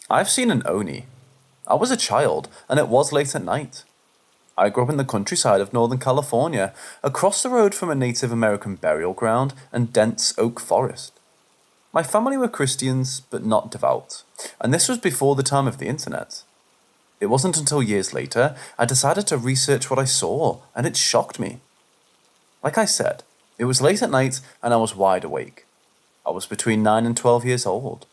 I've seen an Oni. I was a child, and it was late at night. I grew up in the countryside of Northern California, across the road from a Native American burial ground and dense oak forest. My family were Christians, but not devout, and this was before the time of the internet. It wasn't until years later I decided to research what I saw, and it shocked me. Like I said, it was late at night and I was wide awake. I was between 9 and 12 years old.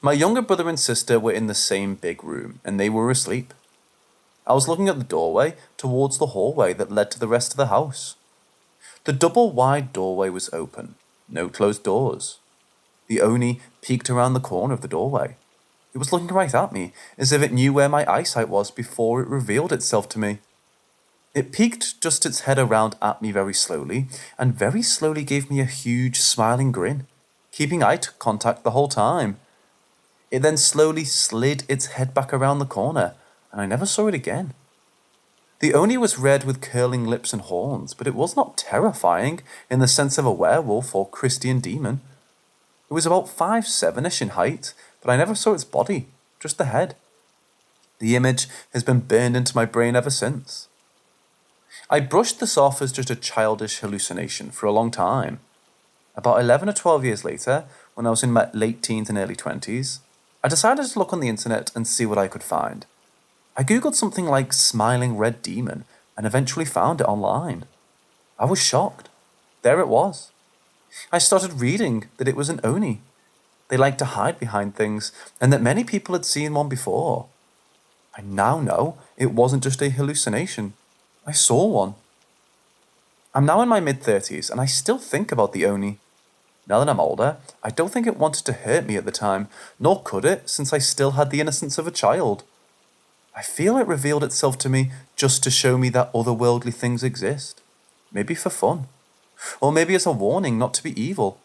My younger brother and sister were in the same big room, and they were asleep. I was looking at the doorway towards the hallway that led to the rest of the house. The double wide doorway was open, no closed doors. The Oni peeked around the corner of the doorway. It was looking right at me, as if it knew where my eyesight was before it revealed itself to me. It peeked just its head around at me very slowly, and very slowly gave me a huge smiling grin, keeping eye contact the whole time. It then slowly slid its head back around the corner, and I never saw it again. The Oni was red with curling lips and horns, but it was not terrifying in the sense of a werewolf or Christian demon. It was about 5'7" in height, but I never saw its body, just the head. The image has been burned into my brain ever since. I brushed this off as just a childish hallucination for a long time. About 11 or 12 years later, when I was in my late teens and early 20s, I decided to look on the internet and see what I could find. I googled something like smiling red demon and eventually found it online. I was shocked. There it was. I started reading that it was an Oni. They like to hide behind things, and that many people had seen one before. I now know it wasn't just a hallucination. I saw one. I'm now in my mid-30s, and I still think about the Oni. Now that I'm older, I don't think it wanted to hurt me at the time, nor could it, since I still had the innocence of a child. I feel it revealed itself to me just to show me that otherworldly things exist. Maybe for fun. Or maybe as a warning not to be evil.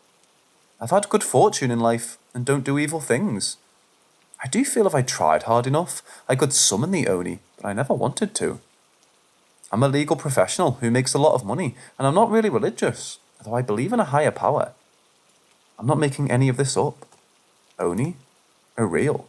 I've had good fortune in life and don't do evil things. I do feel if I tried hard enough, I could summon the Oni, but I never wanted to. I'm a legal professional who makes a lot of money, and I'm not really religious, although I believe in a higher power. I'm not making any of this up. Oni are real.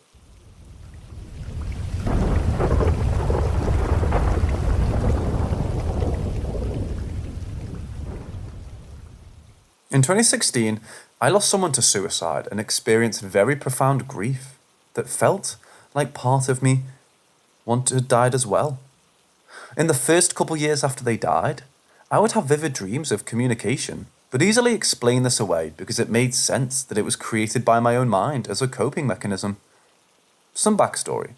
In 2016, I lost someone to suicide and experienced very profound grief that felt like part of me had died as well. In the first couple years after they died, I would have vivid dreams of communication, but easily explain this away because it made sense that it was created by my own mind as a coping mechanism. Some backstory.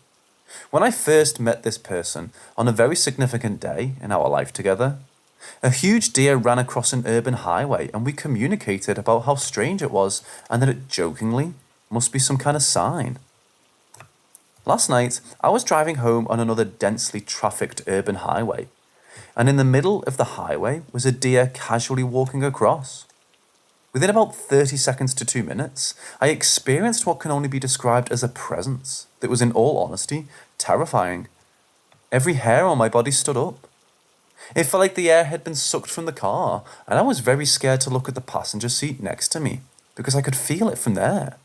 When I first met this person on a very significant day in our life together, a huge deer ran across an urban highway and we communicated about how strange it was and that it jokingly must be some kind of sign. Last night, I was driving home on another densely trafficked urban highway, and in the middle of the highway was a deer casually walking across. Within about 30 seconds to 2 minutes, I experienced what can only be described as a presence that was, in all honesty, terrifying. Every hair on my body stood up. It felt like the air had been sucked from the car, and I was very scared to look at the passenger seat next to me, because I could feel it from there.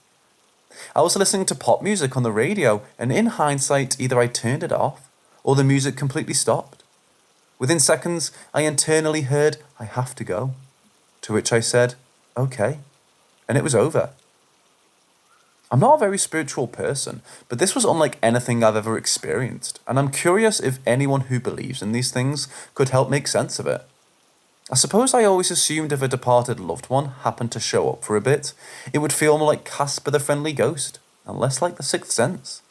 I was listening to pop music on the radio, and in hindsight, either I turned it off, or the music completely stopped. Within seconds, I internally heard, "I have to go," to which I said, "Okay," and it was over. I'm not a very spiritual person, but this was unlike anything I've ever experienced, and I'm curious if anyone who believes in these things could help make sense of it. I suppose I always assumed if a departed loved one happened to show up for a bit, it would feel more like Casper the Friendly Ghost, and less like the Sixth Sense.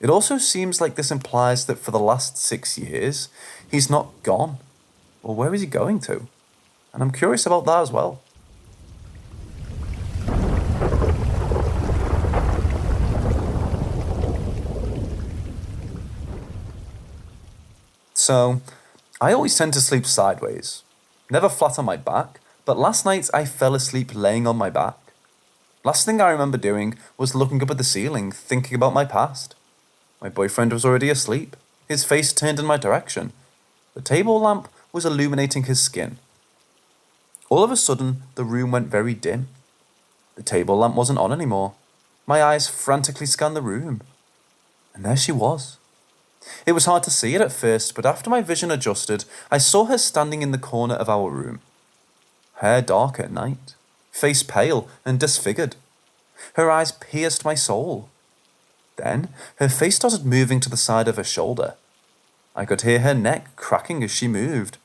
It also seems like this implies that for the last 6 years, he's not gone. Well, where is he going to? And I'm curious about that as well. So, I always tend to sleep sideways. Never flat on my back, but last night I fell asleep laying on my back. Last thing I remember doing was looking up at the ceiling, thinking about my past. My boyfriend was already asleep, his face turned in my direction. The table lamp was illuminating his skin. All of a sudden, the room went very dim. The table lamp wasn't on anymore. My eyes frantically scanned the room, and there she was. It was hard to see it at first, but after my vision adjusted, I saw her standing in the corner of our room. Hair dark at night, face pale and disfigured. Her eyes pierced my soul. Then her face started moving to the side of her shoulder. I could hear her neck cracking as she moved.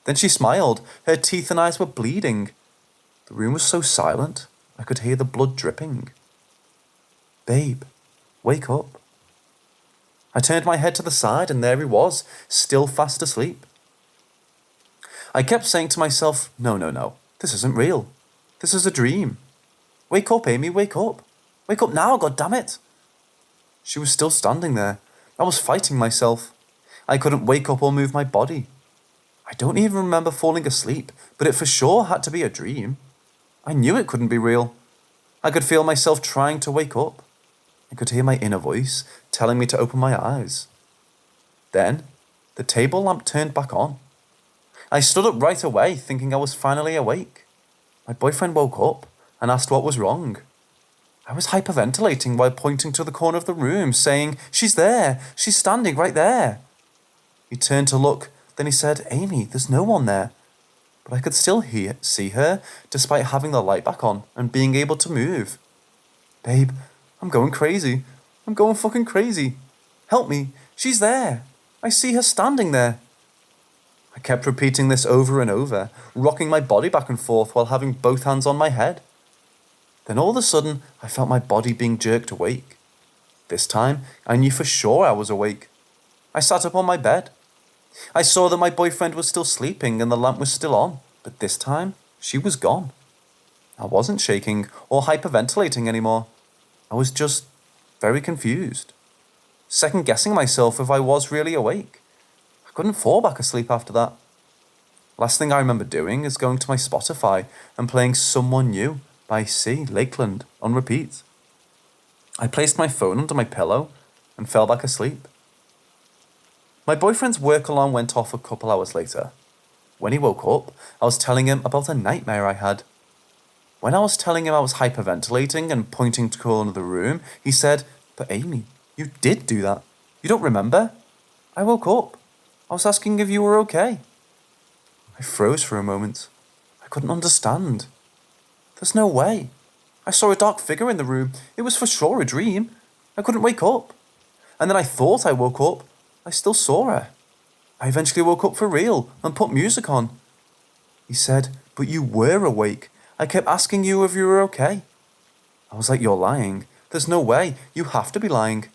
Then she smiled. Her teeth and eyes were bleeding. The room was so silent, I could hear the blood dripping. "Babe, wake up." I turned my head to the side and there he was, still fast asleep. I kept saying to myself, no, this isn't real. This is a dream. Wake up, Amy, wake up. Wake up now, goddammit. She was still standing there. I was fighting myself. I couldn't wake up or move my body. I don't even remember falling asleep, but it for sure had to be a dream. I knew it couldn't be real. I could feel myself trying to wake up. I could hear my inner voice telling me to open my eyes. Then, the table lamp turned back on. I stood up right away, thinking I was finally awake. My boyfriend woke up and asked what was wrong. I was hyperventilating while pointing to the corner of the room, saying, "She's there, she's standing right there." He turned to look, then he said, "Amy, there's no one there." But I could still see her, despite having the light back on and being able to move. "Babe, I'm going crazy. I'm going fucking crazy. Help me, she's there. I see her standing there." I kept repeating this over and over, rocking my body back and forth while having both hands on my head. Then all of a sudden, I felt my body being jerked awake. This time, I knew for sure I was awake. I sat up on my bed. I saw that my boyfriend was still sleeping and the lamp was still on, but this time, she was gone. I wasn't shaking or hyperventilating anymore. I was just very confused, second-guessing myself if I was really awake. I couldn't fall back asleep after that. Last thing I remember doing is going to my Spotify and playing Someone New by C. Lakeland on repeat. I placed my phone under my pillow and fell back asleep. My boyfriend's work alarm went off a couple hours later. When he woke up, I was telling him about a nightmare I had. When I was telling him I was hyperventilating and pointing to the corner of the room, he said, "But Amy, you did do that. You don't remember?" I woke up. I was asking if you were okay. I froze for a moment. I couldn't understand. There's no way. I saw a dark figure in the room. It was for sure a dream. I couldn't wake up. And then I thought I woke up. I still saw her. I eventually woke up for real and put music on. He said, "But you were awake. I kept asking you if you were okay." I was like, "You're lying. There's no way. You have to be lying."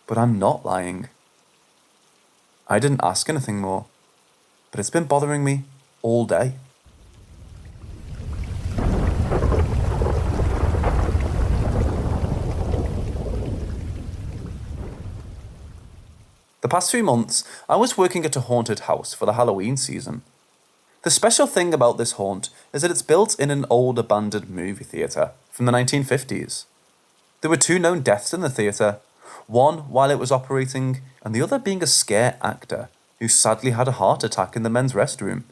But I'm not lying. I didn't ask anything more, but it's been bothering me all day. The past few months, I was working at a haunted house for the Halloween season. The special thing about this haunt is that it's built in an old abandoned movie theatre from the 1950s. There were 2 known deaths in the theatre, one while it was operating and the other being a scare actor who sadly had a heart attack in the men's restroom.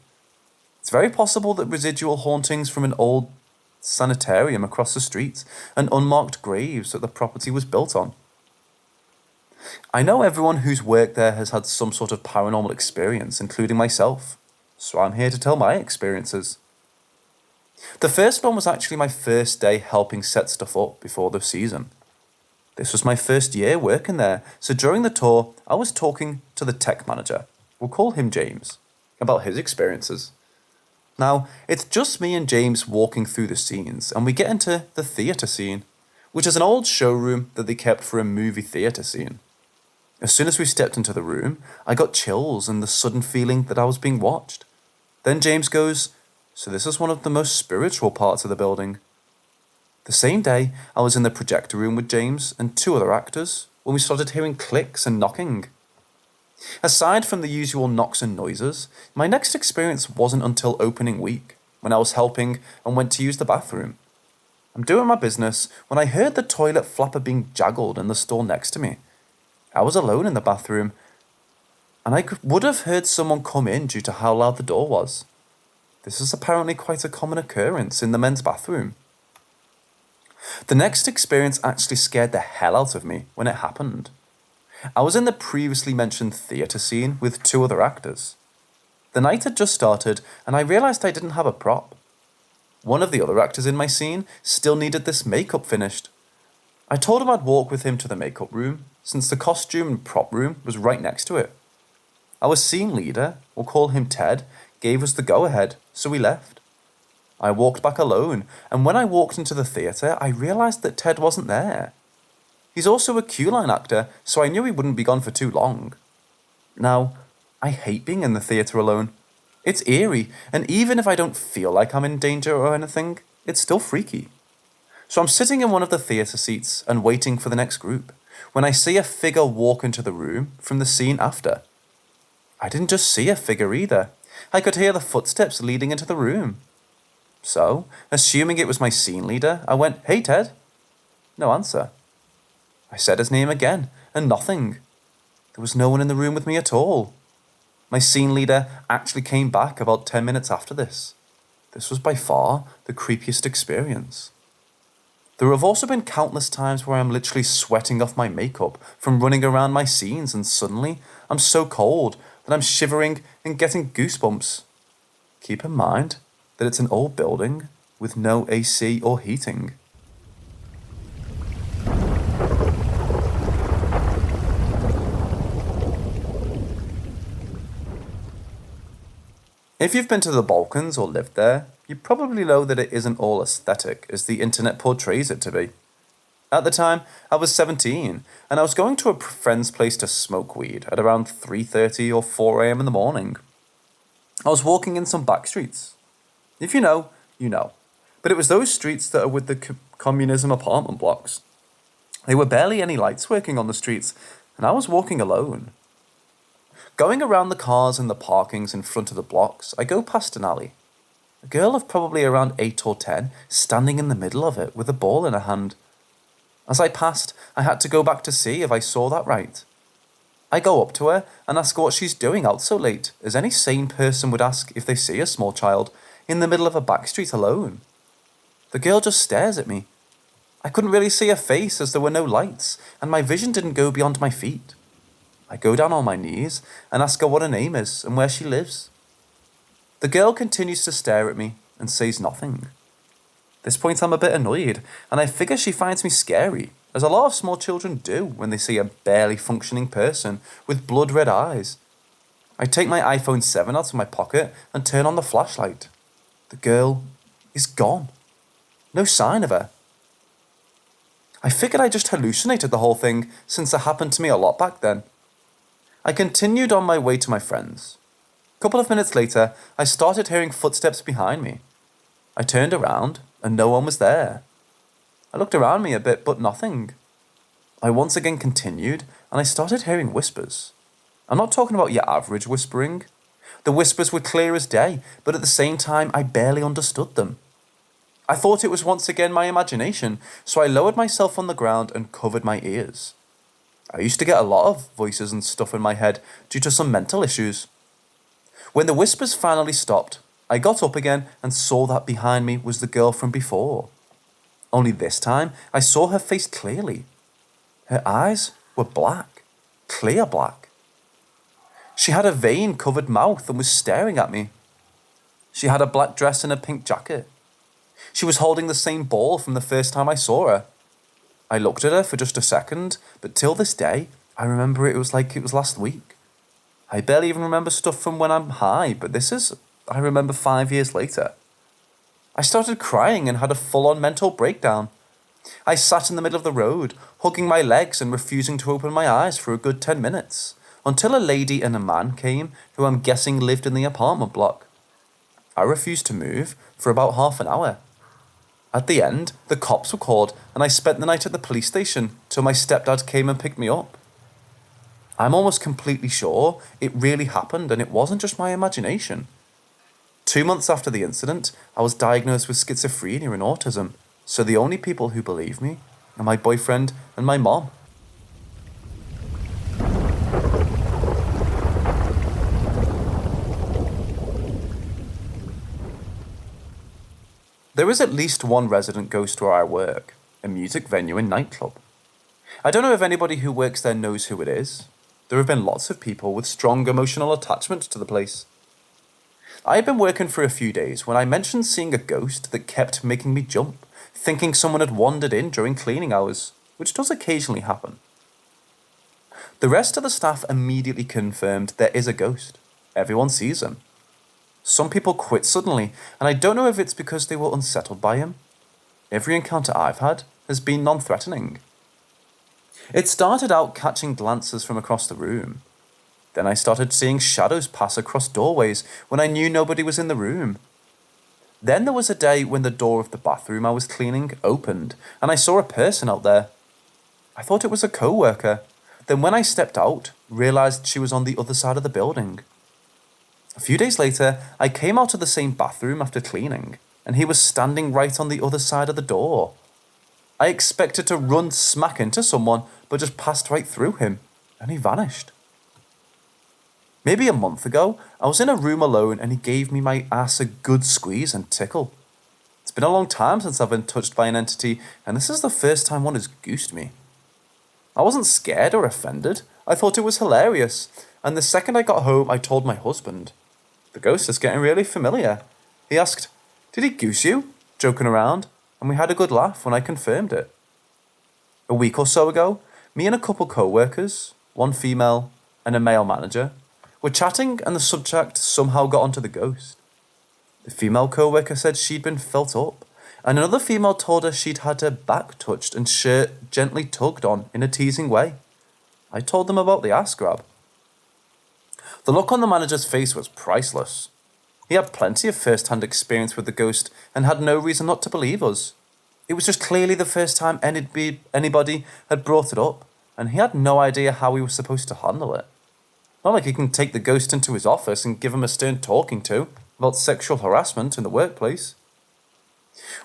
It's very possible that residual hauntings from an old sanitarium across the street and unmarked graves that the property was built on. I know everyone who's worked there has had some sort of paranormal experience, including myself, so I'm here to tell my experiences. The first one was actually my first day helping set stuff up before the season. This was my first year working there, so during the tour, I was talking to the tech manager, we'll call him James, about his experiences. Now, it's just me and James walking through the scenes, and we get into the theatre scene, which is an old showroom that they kept for a movie theatre scene. As soon as we stepped into the room, I got chills and the sudden feeling that I was being watched. Then James goes, "So this is one of the most spiritual parts of the building." The same day, I was in the projector room with James and 2 other actors when we started hearing clicks and knocking. Aside from the usual knocks and noises, my next experience wasn't until opening week, when I was helping and went to use the bathroom. I'm doing my business when I heard the toilet flapper being jaggled in the stall next to me. I was alone in the bathroom, and I would have heard someone come in due to how loud the door was. This is apparently quite a common occurrence in the men's bathroom. The next experience actually scared the hell out of me when it happened. I was in the previously mentioned theatre scene with 2 other actors. The night had just started and I realised I didn't have a prop. One of the other actors in my scene still needed this makeup finished. I told him I'd walk with him to the makeup room, since the costume and prop room was right next to it. Our scene leader, we'll call him Ted, gave us the go-ahead, so we left. I walked back alone, and when I walked into the theatre, I realised that Ted wasn't there. He's also a queue-line actor, so I knew he wouldn't be gone for too long. Now, I hate being in the theatre alone. It's eerie, and even if I don't feel like I'm in danger or anything, it's still freaky. So I'm sitting in one of the theatre seats and waiting for the next group, when I see a figure walk into the room from the scene after. I didn't just see a figure either. I could hear the footsteps leading into the room. So, assuming it was my scene leader, I went, "Hey Ted." No answer. I said his name again, and nothing. There was no one in the room with me at all. My scene leader actually came back about 10 minutes after this. This was by far the creepiest experience. There have also been countless times where I'm literally sweating off my makeup from running around my scenes, and suddenly I'm so cold that I'm shivering and getting goosebumps. Keep in mind that it's an old building with no AC or heating. If you've been to the Balkans or lived there, you probably know that it isn't all aesthetic as the internet portrays it to be. At the time, I was 17, and I was going to a friend's place to smoke weed at around 3:30 or 4 a.m. in the morning. I was walking in some back streets. If you know, you know. But it was those streets that are with the communism apartment blocks. There were barely any lights working on the streets, and I was walking alone. Going around the cars and the parkings in front of the blocks, I go past an alley. A girl of probably around 8 or 10, standing in the middle of it with a ball in her hand. As I passed, I had to go back to see if I saw that right. I go up to her and ask her what she's doing out so late, as any sane person would ask if they see a small child in the middle of a back street alone. The girl just stares at me. I couldn't really see her face as there were no lights, and my vision didn't go beyond my feet. I go down on my knees and ask her what her name is and where she lives. The girl continues to stare at me and says nothing. At this point I'm a bit annoyed, and I figure she finds me scary, as a lot of small children do when they see a barely functioning person with blood-red eyes. I take my iPhone 7 out of my pocket and turn on the flashlight. The girl is gone. No sign of her. I figured I just hallucinated the whole thing, since it happened to me a lot back then. I continued on my way to my friends. A couple of minutes later, I started hearing footsteps behind me. I turned around, and no one was there. I looked around me a bit, but nothing. I once again continued, and I started hearing whispers. I'm not talking about your average whispering. The whispers were clear as day, but at the same time, I barely understood them. I thought it was once again my imagination, so I lowered myself on the ground and covered my ears. I used to get a lot of voices and stuff in my head due to some mental issues. When the whispers finally stopped, I got up again and saw that behind me was the girl from before. Only this time, I saw her face clearly. Her eyes were black, clear black. She had a vein-covered mouth and was staring at me. She had a black dress and a pink jacket. She was holding the same ball from the first time I saw her. I looked at her for just a second, but till this day, I remember it was like it was last week. I barely even remember stuff from when I'm high, but I remember 5 years later. I started crying and had a full-on mental breakdown. I sat in the middle of the road, hugging my legs and refusing to open my eyes for a good 10 minutes, until a lady and a man came who I'm guessing lived in the apartment block. I refused to move for about half an hour. At the end, the cops were called and I spent the night at the police station till my stepdad came and picked me up. I'm almost completely sure it really happened and it wasn't just my imagination. 2 months after the incident, I was diagnosed with schizophrenia and autism, so the only people who believe me are my boyfriend and my mom. There is at least one resident ghost where I work, a music venue and nightclub. I don't know if anybody who works there knows who it is. There have been lots of people with strong emotional attachments to the place. I had been working for a few days when I mentioned seeing a ghost that kept making me jump, thinking someone had wandered in during cleaning hours, which does occasionally happen. The rest of the staff immediately confirmed there is a ghost. Everyone sees him. Some people quit suddenly, and I don't know if it's because they were unsettled by him. Every encounter I've had has been non-threatening. It started out catching glances from across the room. Then I started seeing shadows pass across doorways when I knew nobody was in the room. Then there was a day when the door of the bathroom I was cleaning opened, and I saw a person out there. I thought it was a co-worker. Then when I stepped out, realized she was on the other side of the building. A few days later, I came out of the same bathroom after cleaning, and he was standing right on the other side of the door. I expected to run smack into someone, but just passed right through him, and he vanished. Maybe a month ago, I was in a room alone and he gave me my ass a good squeeze and tickle. It's been a long time since I've been touched by an entity, and this is the first time one has goosed me. I wasn't scared or offended. I thought it was hilarious, and the second I got home, I told my husband. The ghost is getting really familiar. He asked, "Did he goose you?" joking around, and we had a good laugh when I confirmed it. A week or so ago, me and a couple co-workers, one female and a male manager, were chatting and the subject somehow got onto the ghost. The female co-worker said she'd been felt up, and another female told her she'd had her back touched and shirt gently tugged on in a teasing way. I told them about the ass grab. The look on the manager's face was priceless. He had plenty of first-hand experience with the ghost and had no reason not to believe us. It was just clearly the first time anybody had brought it up, and he had no idea how he was supposed to handle it. Not like he can take the ghost into his office and give him a stern talking to about sexual harassment in the workplace.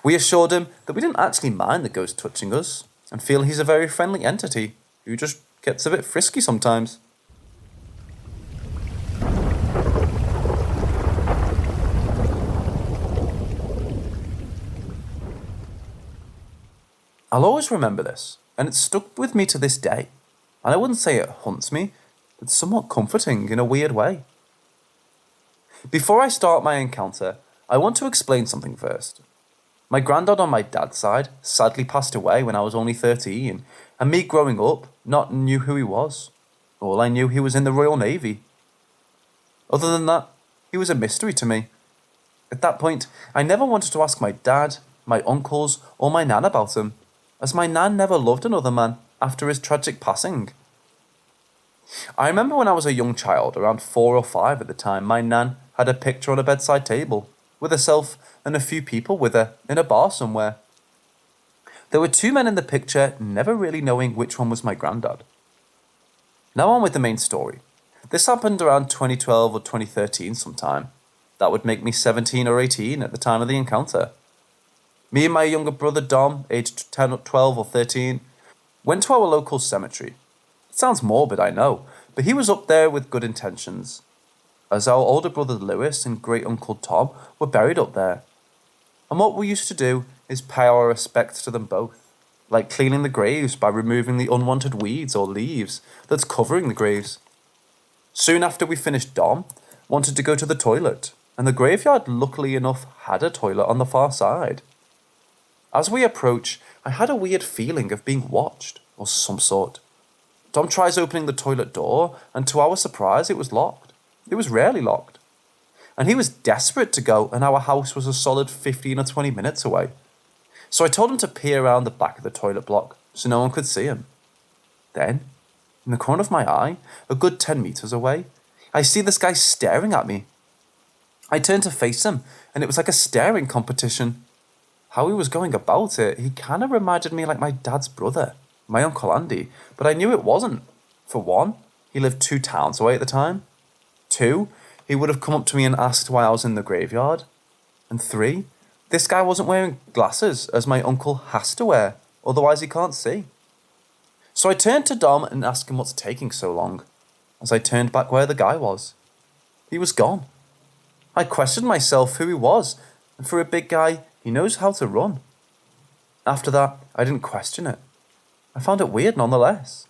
We assured him that we didn't actually mind the ghost touching us and feel he's a very friendly entity who just gets a bit frisky sometimes. I'll always remember this, and it's stuck with me to this day. And I wouldn't say it haunts me, but somewhat comforting in a weird way. Before I start my encounter, I want to explain something first. My granddad on my dad's side sadly passed away when I was only 13, and me growing up not knew who he was. All I knew he was in the Royal Navy. Other than that, he was a mystery to me. At that point, I never wanted to ask my dad, my uncles, or my nan about him, as my nan never loved another man after his tragic passing. I remember when I was a young child, around 4 or 5 at the time, my nan had a picture on a bedside table, with herself and a few people with her in a bar somewhere. There were 2 men in the picture, never really knowing which one was my granddad. Now on with the main story. This happened around 2012 or 2013 sometime. That would make me 17 or 18 at the time of the encounter. Me and my younger brother Dom, aged 10 or 12 or 13, went to our local cemetery. It sounds morbid, I know, but he was up there with good intentions, as our older brother Lewis and great uncle Tom were buried up there. And what we used to do is pay our respects to them both, like cleaning the graves by removing the unwanted weeds or leaves that's covering the graves. Soon after we finished, Dom wanted to go to the toilet, and the graveyard luckily enough had a toilet on the far side. As we approach, I had a weird feeling of being watched, or some sort. Dom tries opening the toilet door, and to our surprise, it was locked. It was rarely locked. And he was desperate to go, and our house was a solid 15 or 20 minutes away. So I told him to peer around the back of the toilet block, so no one could see him. Then, in the corner of my eye, a good 10 meters away, I see this guy staring at me. I turned to face him, and it was like a staring competition. How he was going about it, he kind of reminded me like my dad's brother, my Uncle Andy, but I knew it wasn't. For one, he lived 2 towns away at the time. 2, he would have come up to me and asked why I was in the graveyard. And 3, this guy wasn't wearing glasses, as my uncle has to wear, otherwise he can't see. So I turned to Dom and asked him what's taking so long, as I turned back where the guy was. He was gone. I questioned myself who he was, and for a big guy, he knows how to run. After that, I didn't question it. I found it weird nonetheless.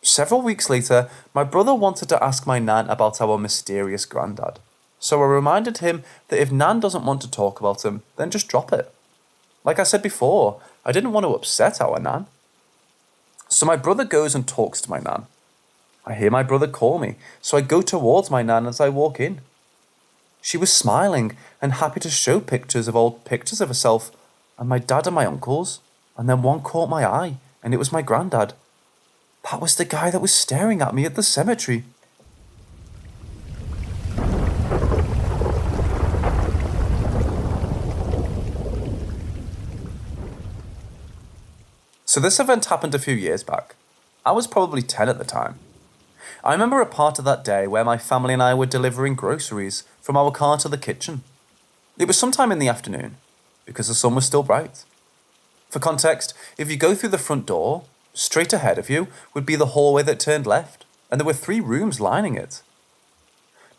Several weeks later, my brother wanted to ask my nan about our mysterious granddad. So I reminded him that if Nan doesn't want to talk about him, then just drop it. Like I said before, I didn't want to upset our Nan. So my brother goes and talks to my Nan. I hear my brother call me, so I go towards my Nan as I walk in. She was smiling and happy to show old pictures of herself, and my dad and my uncles, and then one caught my eye, and it was my granddad. That was the guy that was staring at me at the cemetery. So this event happened a few years back. I was probably 10 at the time. I remember a part of that day where my family and I were delivering groceries from our car to the kitchen. It was sometime in the afternoon, because the sun was still bright. For context, if you go through the front door, straight ahead of you would be the hallway that turned left, and there were 3 rooms lining it.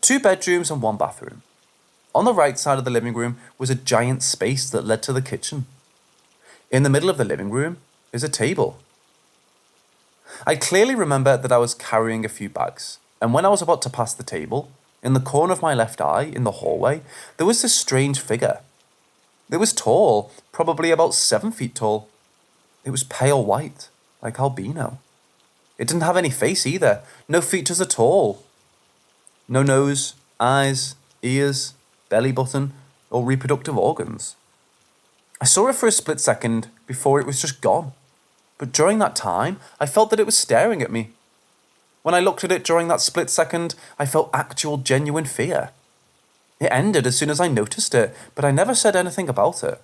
2 bedrooms and 1 bathroom. On the right side of the living room was a giant space that led to the kitchen. In the middle of the living room is a table. I clearly remember that I was carrying a few bags, and when I was about to pass the table, in the corner of my left eye, in the hallway, there was this strange figure. It was tall, probably about 7 feet tall. It was pale white, like albino. It didn't have any face either, no features at all. No nose, eyes, ears, belly button, or reproductive organs. I saw it for a split second before it was just gone. But during that time, I felt that it was staring at me. When I looked at it during that split second, I felt actual genuine fear. It ended as soon as I noticed it, but I never said anything about it.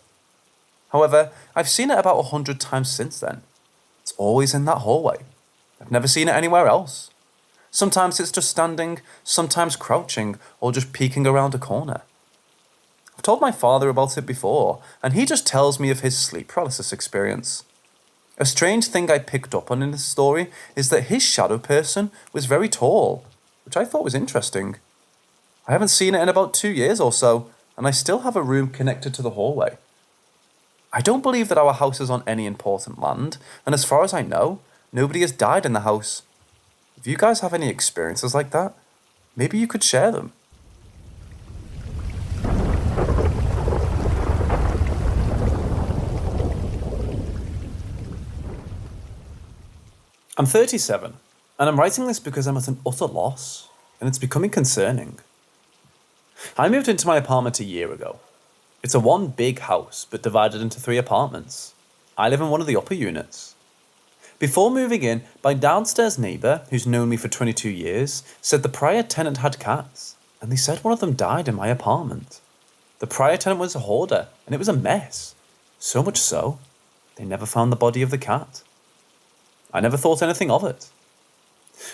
However, I've seen it about 100 times since then. It's always in that hallway. I've never seen it anywhere else. Sometimes it's just standing, sometimes crouching, or just peeking around a corner. I've told my father about it before, and he just tells me of his sleep paralysis experience. A strange thing I picked up on in this story is that his shadow person was very tall, which I thought was interesting. I haven't seen it in about 2 years or so, and I still have a room connected to the hallway. I don't believe that our house is on any important land, and as far as I know, nobody has died in the house. If you guys have any experiences like that, maybe you could share them. I'm 37, and I'm writing this because I'm at an utter loss, and it's becoming concerning. I moved into my apartment a year ago. It's a one big house, but divided into 3 apartments. I live in one of the upper units. Before moving in, my downstairs neighbour, who's known me for 22 years, said the prior tenant had cats, and they said one of them died in my apartment. The prior tenant was a hoarder, and it was a mess. So much so, they never found the body of the cat. I never thought anything of it.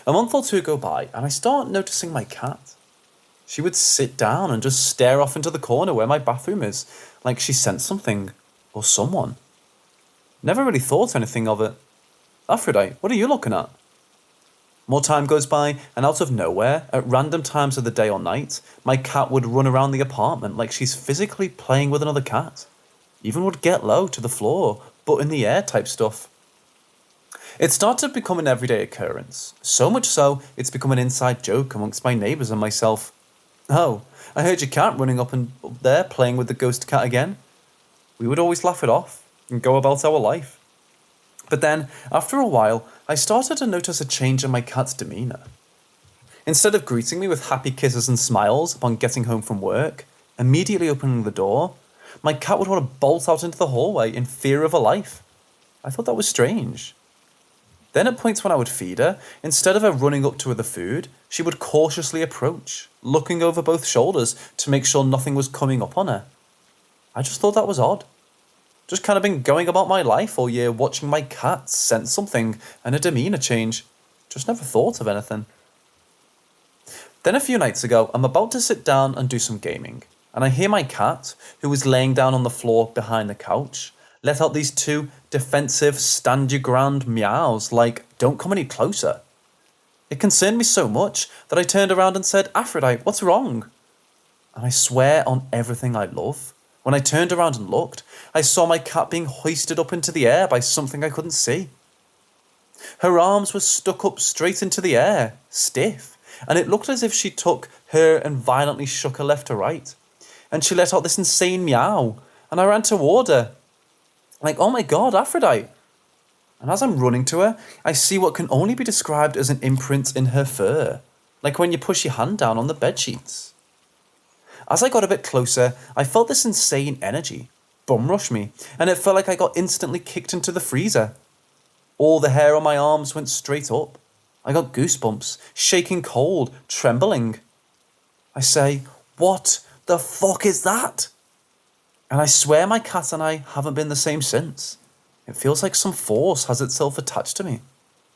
A month or 2 go by, and I start noticing my cat. She would sit down and just stare off into the corner where my bathroom is, like she sensed something, or someone. Never really thought anything of it. Aphrodite, what are you looking at? More time goes by, and out of nowhere, at random times of the day or night, my cat would run around the apartment like she's physically playing with another cat. Even would get low to the floor, butt in the air type stuff. It started to become an everyday occurrence, so much so it's become an inside joke amongst my neighbours and myself. Oh, I heard your cat running up there playing with the ghost cat again. We would always laugh it off and go about our life. But then, after a while, I started to notice a change in my cat's demeanour. Instead of greeting me with happy kisses and smiles upon getting home from work, immediately opening the door, my cat would want to bolt out into the hallway in fear of her life. I thought that was strange. Then at points when I would feed her, instead of her running up to her the food, she would cautiously approach, looking over both shoulders to make sure nothing was coming up on her. I just thought that was odd. Just kind of been going about my life all year watching my cat sense something and a demeanour change. Just never thought of anything. Then a few nights ago, I'm about to sit down and do some gaming, and I hear my cat, who was laying down on the floor behind the couch, let out these 2 defensive, stand your ground meows like, don't come any closer. It concerned me so much that I turned around and said, Aphrodite, what's wrong? And I swear on everything I love, When I turned around and looked, I saw my cat being hoisted up into the air by something I couldn't see. Her arms were stuck up straight into the air, stiff, and it looked as if she took her and violently shook her left to right. And she let out this insane meow, and I ran toward her. Like, oh my god, Aphrodite! And as I'm running to her, I see what can only be described as an imprint in her fur, like when you push your hand down on the bedsheets. As I got a bit closer, I felt this insane energy bum rush me, and it felt like I got instantly kicked into the freezer. All the hair on my arms went straight up. I got goosebumps, shaking cold, trembling. I say, "What the fuck is that?" And I swear my cat and I haven't been the same since. It feels like some force has itself attached to me.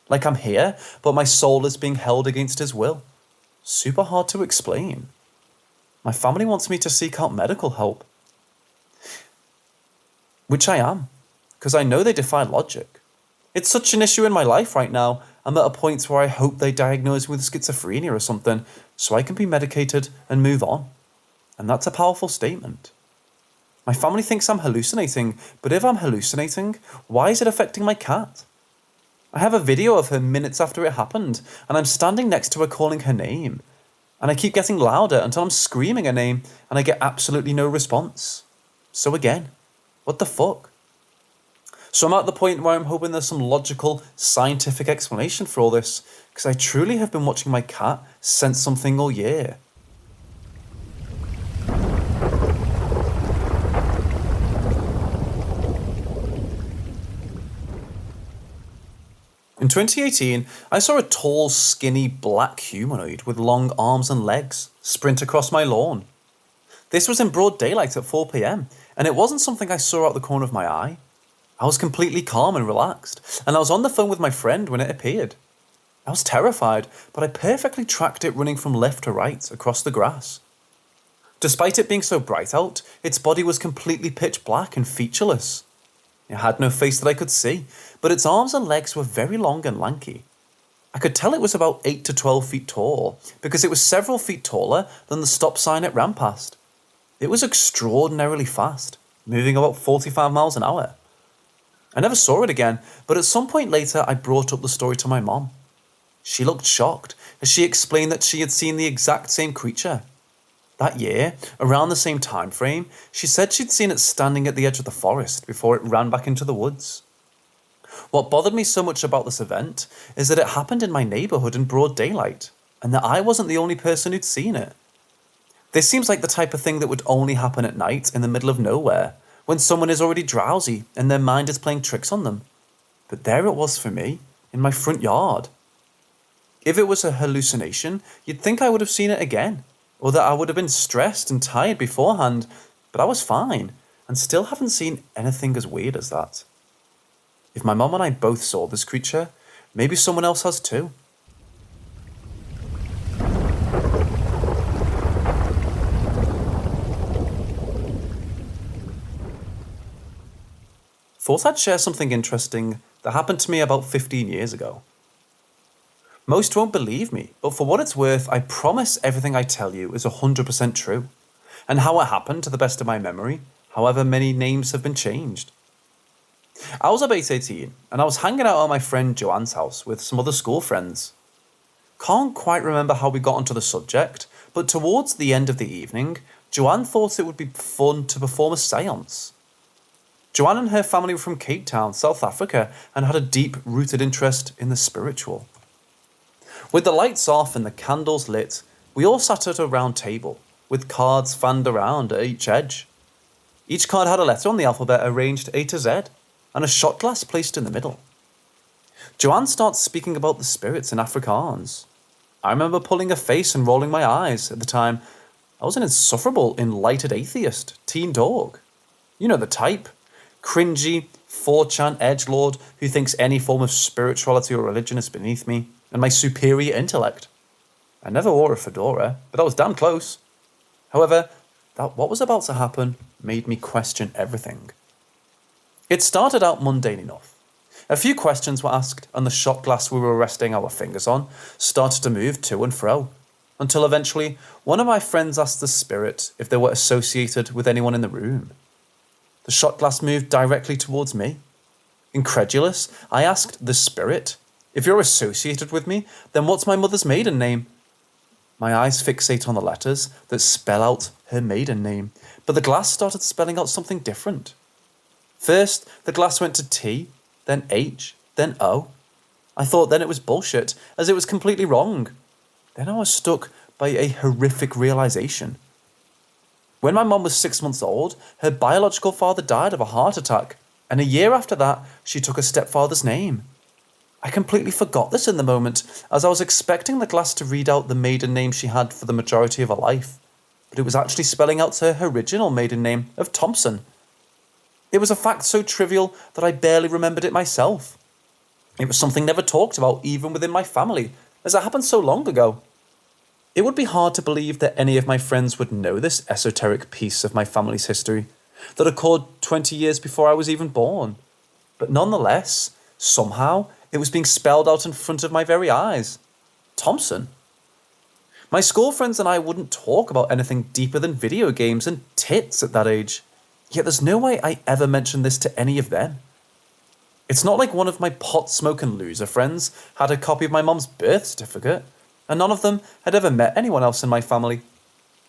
Like I'm here, but my soul is being held against his will. Super hard to explain. My family wants me to seek out medical help. Which I am, because I know they defy logic. It's such an issue in my life right now. I'm at a point where I hope they diagnose me with schizophrenia or something, so I can be medicated and move on. And that's a powerful statement. My family thinks I'm hallucinating, but if I'm hallucinating, why is it affecting my cat? I have a video of her minutes after it happened, and I'm standing next to her calling her name. And I keep getting louder until I'm screaming her name, and I get absolutely no response. So again, what the fuck? So I'm at the point where I'm hoping there's some logical, scientific explanation for all this, because I truly have been watching my cat sense something all year. In 2018, I saw a tall, skinny, black humanoid with long arms and legs sprint across my lawn. This was in broad daylight at 4 p.m, and it wasn't something I saw out the corner of my eye. I was completely calm and relaxed, and I was on the phone with my friend when it appeared. I was terrified, but I perfectly tracked it running from left to right across the grass. Despite it being so bright out, its body was completely pitch black and featureless. It had no face that I could see, but its arms and legs were very long and lanky. I could tell it was about 8 to 12 feet tall, because it was several feet taller than the stop sign it ran past. It was extraordinarily fast, moving about 45 miles an hour. I never saw it again, but at some point later I brought up the story to my mom. She looked shocked as she explained that she had seen the exact same creature. That year, around the same time frame, she said she'd seen it standing at the edge of the forest before it ran back into the woods. What bothered me so much about this event is that it happened in my neighborhood in broad daylight, and that I wasn't the only person who'd seen it. This seems like the type of thing that would only happen at night in the middle of nowhere, when someone is already drowsy and their mind is playing tricks on them. But there it was for me, in my front yard. If it was a hallucination, you'd think I would have seen it again, or that I would have been stressed and tired beforehand, but I was fine, and still haven't seen anything as weird as that. If my mom and I both saw this creature, maybe someone else has too. Thought I'd share something interesting that happened to me about 15 years ago. Most won't believe me, but for what it's worth, I promise everything I tell you is 100% true, and how it happened to the best of my memory, however many names have been changed. I was about 18, and I was hanging out at my friend Joanne's house with some other school friends. Can't quite remember how we got onto the subject, but towards the end of the evening, Joanne thought it would be fun to perform a seance. Joanne and her family were from Cape Town, South Africa, and had a deep-rooted interest in the spiritual. With the lights off and the candles lit, we all sat at a round table, with cards fanned around at each edge. Each card had a letter on the alphabet arranged A to Z, and a shot glass placed in the middle. Joanne starts speaking about the spirits in Afrikaans. I remember pulling a face and rolling my eyes. At the time, I was an insufferable, enlightened atheist, teen dog. You know the type. Cringy, 4chan edgelord who thinks any form of spirituality or religion is beneath me and my superior intellect. I never wore a fedora, but I was damn close. However, what was about to happen made me question everything. It started out mundane enough. A few questions were asked, and the shot glass we were resting our fingers on started to move to and fro. until eventually one of my friends asked the spirit if they were associated with anyone in the room. The shot glass moved directly towards me. Incredulous, I asked the spirit, "If you're associated with me, then what's my mother's maiden name?" My eyes fixate on the letters that spell out her maiden name, but the glass started spelling out something different. First, the glass went to T, then H, then O. I thought then it was bullshit, as it was completely wrong. Then I was struck by a horrific realization. When my mum was 6 months old, her biological father died of a heart attack, and a year after that, she took her stepfather's name. I completely forgot this in the moment, as I was expecting the glass to read out the maiden name she had for the majority of her life, but it was actually spelling out her original maiden name of Thompson. It was a fact so trivial that I barely remembered it myself. It was something never talked about even within my family, as it happened so long ago. It would be hard to believe that any of my friends would know this esoteric piece of my family's history that occurred 20 years before I was even born. But nonetheless, somehow, it was being spelled out in front of my very eyes. Thompson. My school friends and I wouldn't talk about anything deeper than video games and tits at that age. Yet there's no way I ever mentioned this to any of them. It's not like one of my pot-smoking loser friends had a copy of my mum's birth certificate, and none of them had ever met anyone else in my family.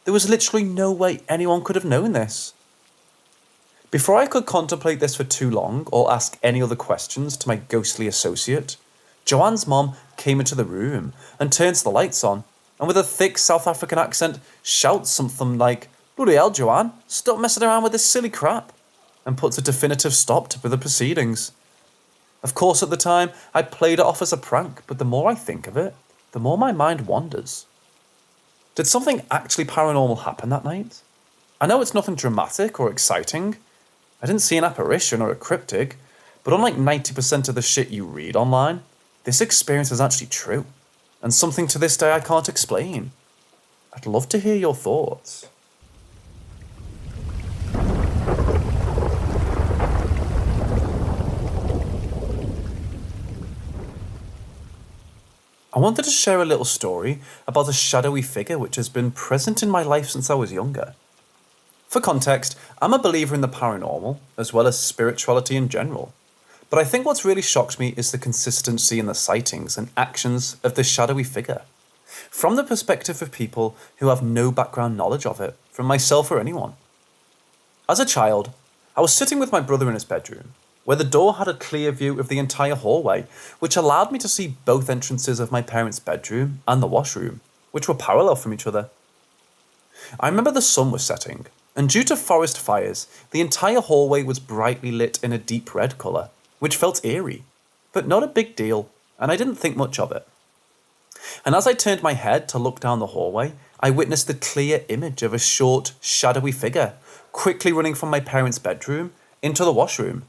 There was literally no way anyone could have known this. Before I could contemplate this for too long or ask any other questions to my ghostly associate, Joanne's mom came into the room and turns the lights on, and with a thick South African accent shouts something like, "Bloody hell, Joanne, stop messing around with this silly crap," and puts a definitive stop to the proceedings. Of course, at the time, I played it off as a prank, but the more I think of it, the more my mind wanders. Did something actually paranormal happen that night? I know it's nothing dramatic or exciting. I didn't see an apparition or a cryptid, but unlike 90% of the shit you read online, this experience is actually true, and something to this day I can't explain. I'd love to hear your thoughts. I wanted to share a little story about a shadowy figure which has been present in my life since I was younger. For context, I'm a believer in the paranormal, as well as spirituality in general. But I think what's really shocked me is the consistency in the sightings and actions of this shadowy figure. From the perspective of people who have no background knowledge of it, from myself or anyone. As a child, I was sitting with my brother in his bedroom, where the door had a clear view of the entire hallway, which allowed me to see both entrances of my parents' bedroom and the washroom, which were parallel from each other. I remember the sun was setting, and due to forest fires, the entire hallway was brightly lit in a deep red colour, which felt eerie, but not a big deal, and I didn't think much of it. And as I turned my head to look down the hallway, I witnessed the clear image of a short, shadowy figure, quickly running from my parents' bedroom into the washroom.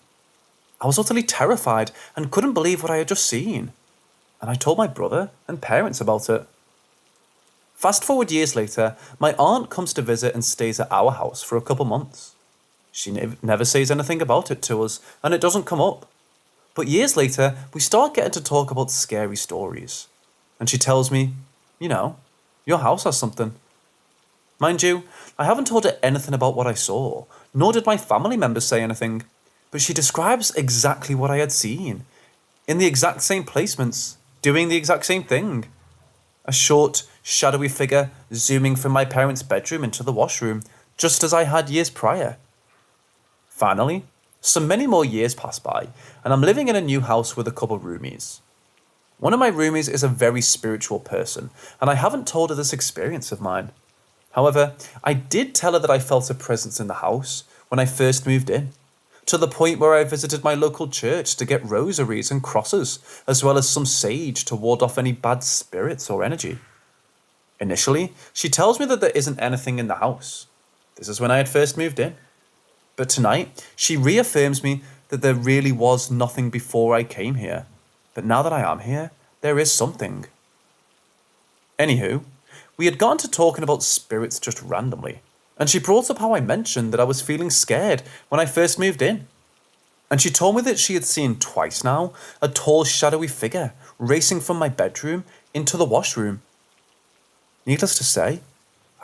I was utterly terrified and couldn't believe what I had just seen, and I told my brother and parents about it. Fast forward years later, my aunt comes to visit and stays at our house for a couple months. She never says anything about it to us, and it doesn't come up. But years later, we start getting to talk about scary stories. And she tells me, your house has something. Mind you, I haven't told her anything about what I saw, nor did my family members say anything. But she describes exactly what I had seen, in the exact same placements, doing the exact same thing. A short, shadowy figure zooming from my parents' bedroom into the washroom, just as I had years prior. Finally, so many more years pass by, and I'm living in a new house with a couple roomies. One of my roomies is a very spiritual person, and I haven't told her this experience of mine. However, I did tell her that I felt a presence in the house when I first moved in, to the point where I visited my local church to get rosaries and crosses, as well as some sage to ward off any bad spirits or energy. Initially, she tells me that there isn't anything in the house. This is when I had first moved in. But tonight, she reaffirms me that there really was nothing before I came here. But now that I am here, there is something. Anywho, we had gotten to talking about spirits just randomly, and she brought up how I mentioned that I was feeling scared when I first moved in. And she told me that she had seen twice now a tall shadowy figure racing from my bedroom into the washroom. Needless to say,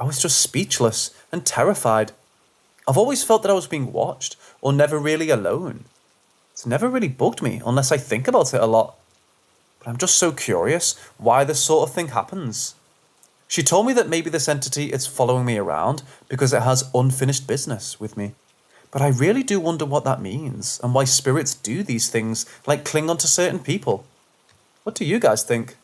I was just speechless and terrified. I've always felt that I was being watched or never really alone. It's never really bugged me unless I think about it a lot. But I'm just so curious why this sort of thing happens. She told me that maybe this entity is following me around because it has unfinished business with me. But I really do wonder what that means and why spirits do these things, like cling onto certain people. What do you guys think?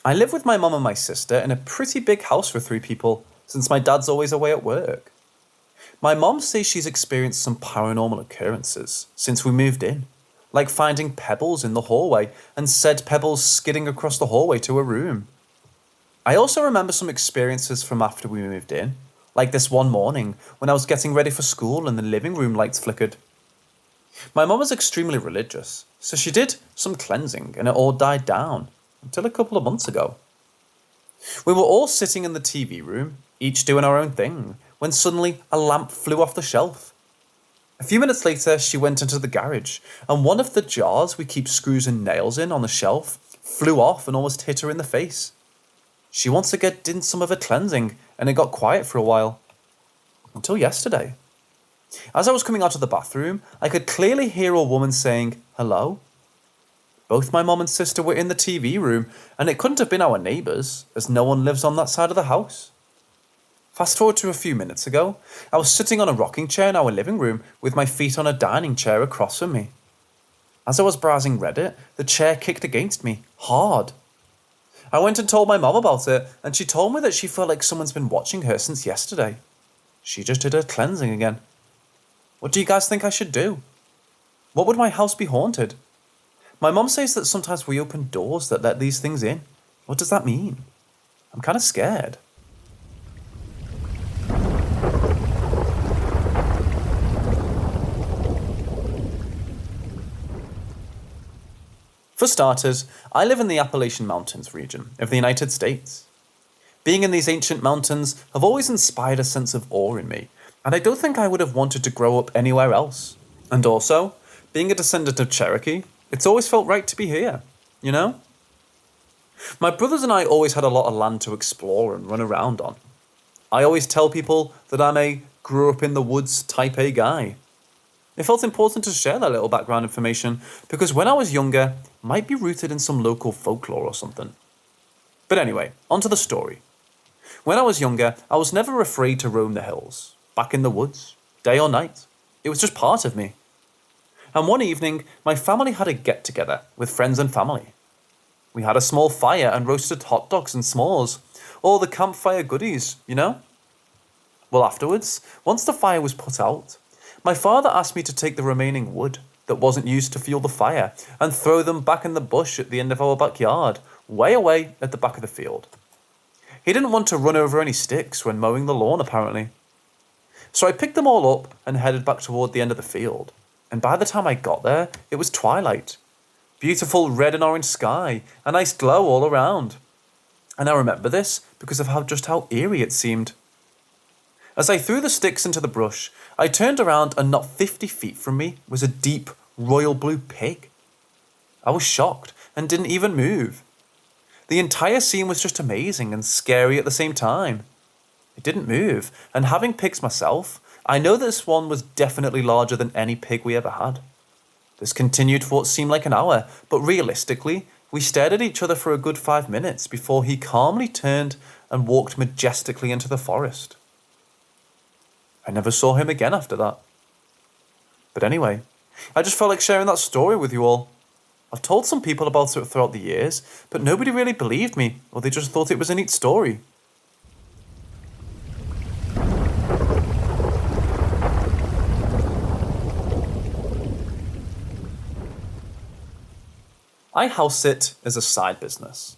I live with my mum and my sister in a pretty big house for 3 people, since my dad's always away at work. My mom says she's experienced some paranormal occurrences since we moved in, like finding pebbles in the hallway and said pebbles skidding across the hallway to her room. I also remember some experiences from after we moved in, like this one morning when I was getting ready for school and the living room lights flickered. My mum is extremely religious, so she did some cleansing and it all died down until a couple of months ago. We were all sitting in the TV room, each doing our own thing, when suddenly a lamp flew off the shelf. A few minutes later, she went into the garage, and one of the jars we keep screws and nails in on the shelf flew off and almost hit her in the face. She wants to get in some of her cleansing, and it got quiet for a while. Until yesterday. As I was coming out of the bathroom, I could clearly hear a woman saying, "Hello?" Both my mom and sister were in the TV room, and it couldn't have been our neighbours, as no one lives on that side of the house. Fast forward to a few minutes ago, I was sitting on a rocking chair in our living room with my feet on a dining chair across from me. As I was browsing Reddit, the chair kicked against me, hard. I went and told my mom about it, and she told me that she felt like someone's been watching her since yesterday. She just did her cleansing again. What do you guys think I should do? What would my house be haunted? My mom says that sometimes we open doors that let these things in. What does that mean? I'm kind of scared. For starters, I live in the Appalachian Mountains region of the United States. Being in these ancient mountains have always inspired a sense of awe in me, and I don't think I would have wanted to grow up anywhere else. And also, being a descendant of Cherokee, it's always felt right to be here, you know? My brothers and I always had a lot of land to explore and run around on. I always tell people that I'm a grew up in the woods type A guy. It felt important to share that little background information because when I was younger, it might be rooted in some local folklore or something. But anyway, onto the story. When I was younger, I was never afraid to roam the hills, back in the woods, day or night. It was just part of me. And one evening, my family had a get-together with friends and family. We had a small fire and roasted hot dogs and s'mores, all the campfire goodies, you know? Well, afterwards, once the fire was put out, my father asked me to take the remaining wood that wasn't used to fuel the fire and throw them back in the bush at the end of our backyard, way away at the back of the field. He didn't want to run over any sticks when mowing the lawn, apparently. So I picked them all up and headed back toward the end of the field. And by the time I got there, it was twilight. Beautiful red and orange sky, a nice glow all around. And I remember this because of how eerie it seemed. As I threw the sticks into the brush, I turned around and not 50 feet from me was a deep royal blue pig. I was shocked and didn't even move. The entire scene was just amazing and scary at the same time. It didn't move, and having pigs myself, I know this one was definitely larger than any pig we ever had. This continued for what seemed like an hour, but realistically, we stared at each other for a good 5 minutes before he calmly turned and walked majestically into the forest. I never saw him again after that. But anyway, I just felt like sharing that story with you all. I've told some people about it throughout the years, but nobody really believed me, or they just thought it was a neat story. I house sit as a side business.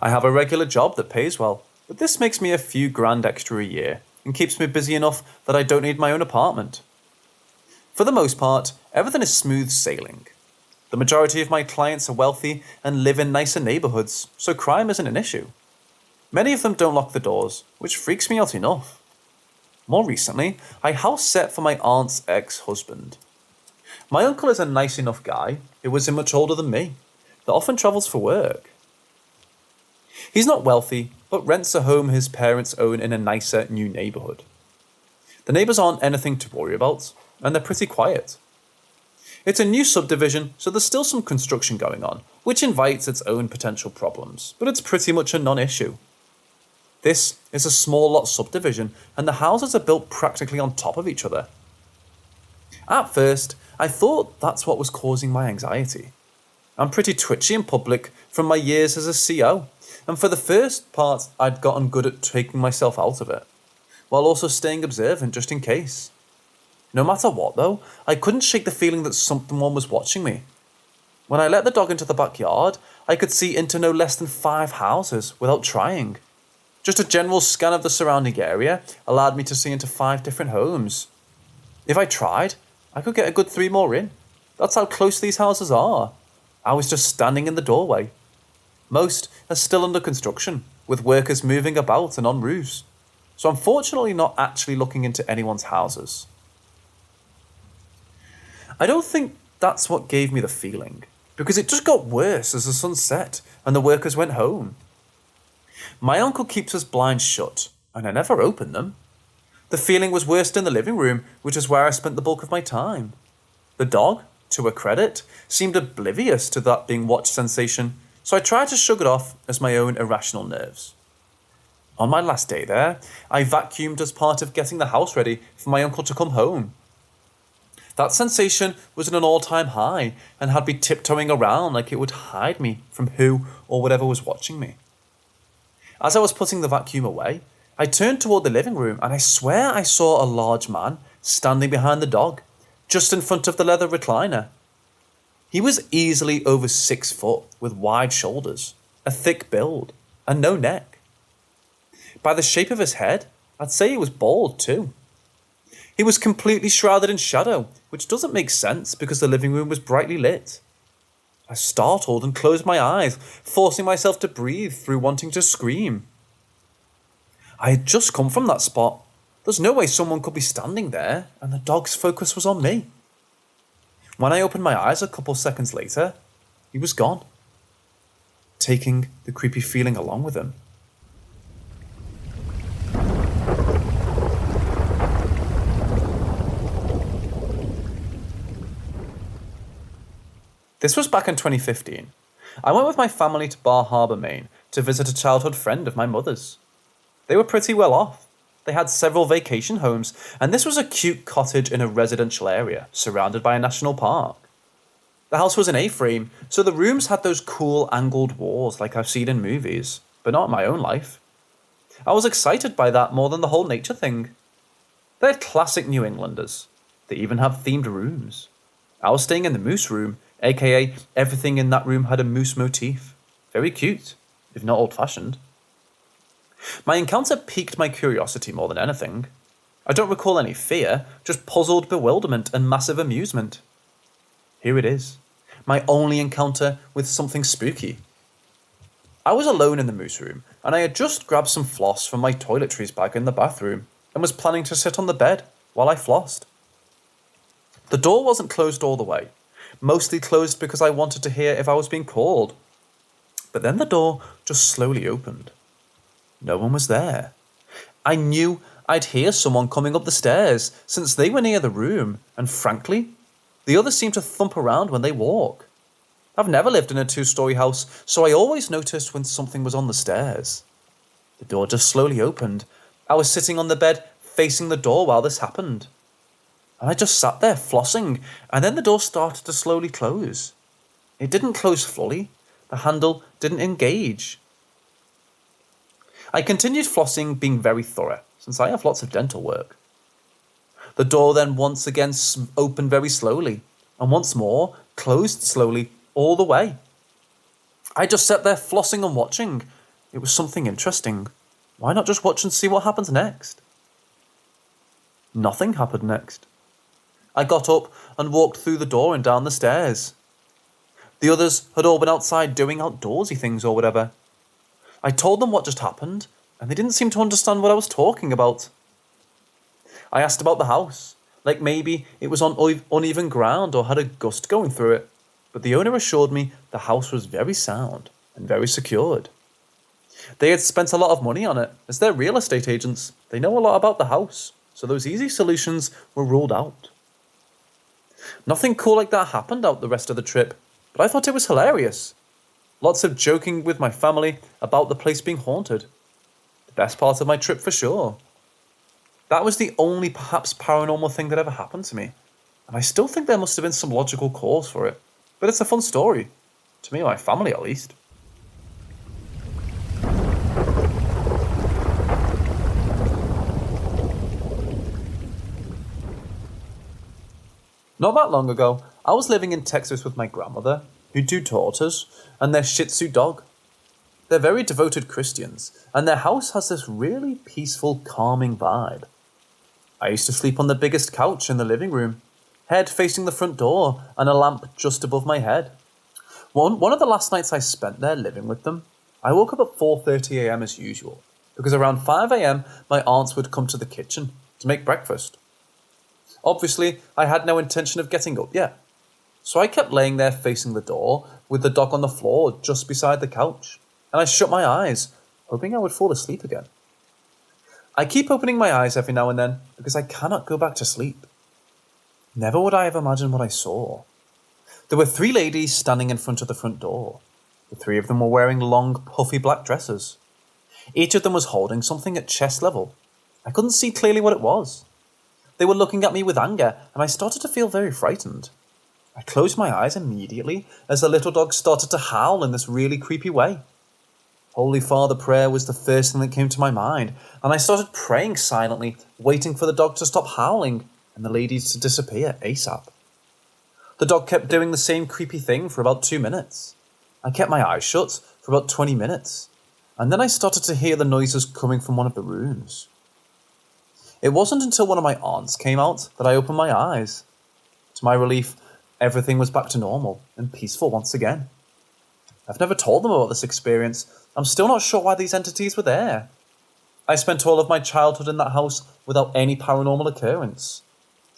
I have a regular job that pays well, but this makes me a few grand extra a year and keeps me busy enough that I don't need my own apartment. For the most part, everything is smooth sailing. The majority of my clients are wealthy and live in nicer neighborhoods, so crime isn't an issue. Many of them don't lock the doors, which freaks me out enough. More recently, I house sat for my aunt's ex-husband. My uncle is a nice enough guy who was much older than me, that often travels for work. He's not wealthy, but rents a home his parents own in a nicer new neighbourhood. The neighbours aren't anything to worry about, and they're pretty quiet. It's a new subdivision, so there's still some construction going on, which invites its own potential problems, but it's pretty much a non-issue. This is a small lot subdivision, and the houses are built practically on top of each other. At first, I thought that's what was causing my anxiety. I'm pretty twitchy in public from my years as a CO, and for the first part I'd gotten good at taking myself out of it, while also staying observant just in case. No matter what though, I couldn't shake the feeling that someone was watching me. When I let the dog into the backyard, I could see into no less than 5 houses without trying. Just a general scan of the surrounding area allowed me to see into 5 different homes. If I tried, I could get a good 3 more in. That's how close these houses are. I was just standing in the doorway. Most are still under construction, with workers moving about and on roofs. So I'm fortunately not actually looking into anyone's houses. I don't think that's what gave me the feeling, because it just got worse as the sun set and the workers went home. My uncle keeps his blinds shut, and I never open them. The feeling was worst in the living room, which is where I spent the bulk of my time. The dog, to her credit, seemed oblivious to that being watched sensation, so I tried to shrug it off as my own irrational nerves. On my last day there, I vacuumed as part of getting the house ready for my uncle to come home. That sensation was at an all-time high and had me tiptoeing around like it would hide me from who or whatever was watching me. As I was putting the vacuum away, I turned toward the living room and I swear I saw a large man standing behind the dog, just in front of the leather recliner. He was easily over 6 foot with wide shoulders, a thick build, and no neck. By the shape of his head, I'd say he was bald too. He was completely shrouded in shadow, which doesn't make sense because the living room was brightly lit. I startled and closed my eyes, forcing myself to breathe through wanting to scream. I had just come from that spot. There's no way someone could be standing there, and the dog's focus was on me. When I opened my eyes a couple seconds later, he was gone, taking the creepy feeling along with him. This was back in 2015. I went with my family to Bar Harbor, Maine, to visit a childhood friend of my mother's. They were pretty well off. They had several vacation homes, and this was a cute cottage in a residential area, surrounded by a national park. The house was an A-frame, so the rooms had those cool angled walls like I've seen in movies, but not in my own life. I was excited by that more than the whole nature thing. They're classic New Englanders. They even have themed rooms. I was staying in the moose room, aka everything in that room had a moose motif. Very cute, if not old-fashioned. My encounter piqued my curiosity more than anything. I don't recall any fear, just puzzled bewilderment and massive amusement. Here it is, my only encounter with something spooky. I was alone in the moose room, and I had just grabbed some floss from my toiletries bag in the bathroom, and was planning to sit on the bed while I flossed. The door wasn't closed all the way, mostly closed because I wanted to hear if I was being called. But then the door just slowly opened. No one was there. I knew I'd hear someone coming up the stairs, since they were near the room, and frankly, the others seem to thump around when they walk. I've never lived in a 2-story house, so I always noticed when something was on the stairs. The door just slowly opened. I was sitting on the bed, facing the door while this happened. And I just sat there flossing, and then the door started to slowly close. It didn't close fully. The handle didn't engage. I continued flossing, being very thorough, since I have lots of dental work. The door then once again opened very slowly, and once more closed slowly all the way. I just sat there flossing and watching. It was something interesting. Why not just watch and see what happens next? Nothing happened next. I got up and walked through the door and down the stairs. The others had all been outside doing outdoorsy things or whatever. I told them what just happened, and they didn't seem to understand what I was talking about. I asked about the house, like maybe it was on uneven ground or had a gust going through it, but the owner assured me the house was very sound and very secured. They had spent a lot of money on it, as they're real estate agents. They know a lot about the house, so those easy solutions were ruled out. Nothing cool like that happened out the rest of the trip, but I thought it was hilarious. Lots of joking with my family about the place being haunted. The best part of my trip for sure. That was the only perhaps paranormal thing that ever happened to me, and I still think there must have been some logical cause for it. But it's a fun story. To me and my family, at least. Not that long ago, I was living in Texas with my grandmother, who had 2 daughters, and their Shih Tzu dog. They're very devoted Christians, and their house has this really peaceful, calming vibe. I used to sleep on the biggest couch in the living room, head facing the front door, and a lamp just above my head. One of the last nights I spent there living with them, I woke up at 4:30 a.m. as usual, because around 5 a.m. my aunts would come to the kitchen to make breakfast. Obviously, I had no intention of getting up yet, so I kept laying there facing the door with the dog on the floor just beside the couch, and I shut my eyes, hoping I would fall asleep again. I keep opening my eyes every now and then because I cannot go back to sleep. Never would I have imagined what I saw. There were 3 ladies standing in front of the front door. The 3 of them were wearing long, puffy black dresses. Each of them was holding something at chest level. I couldn't see clearly what it was. They were looking at me with anger, and I started to feel very frightened. I closed my eyes immediately as the little dog started to howl in this really creepy way. Holy Father prayer was the first thing that came to my mind, and I started praying silently, waiting for the dog to stop howling and the ladies to disappear ASAP. The dog kept doing the same creepy thing for about 2 minutes. I kept my eyes shut for about 20 minutes, and then I started to hear the noises coming from one of the rooms. It wasn't until one of my aunts came out that I opened my eyes. To my relief, everything was back to normal and peaceful once again. I've never told them about this experience. I'm still not sure why these entities were there. I spent all of my childhood in that house without any paranormal occurrence.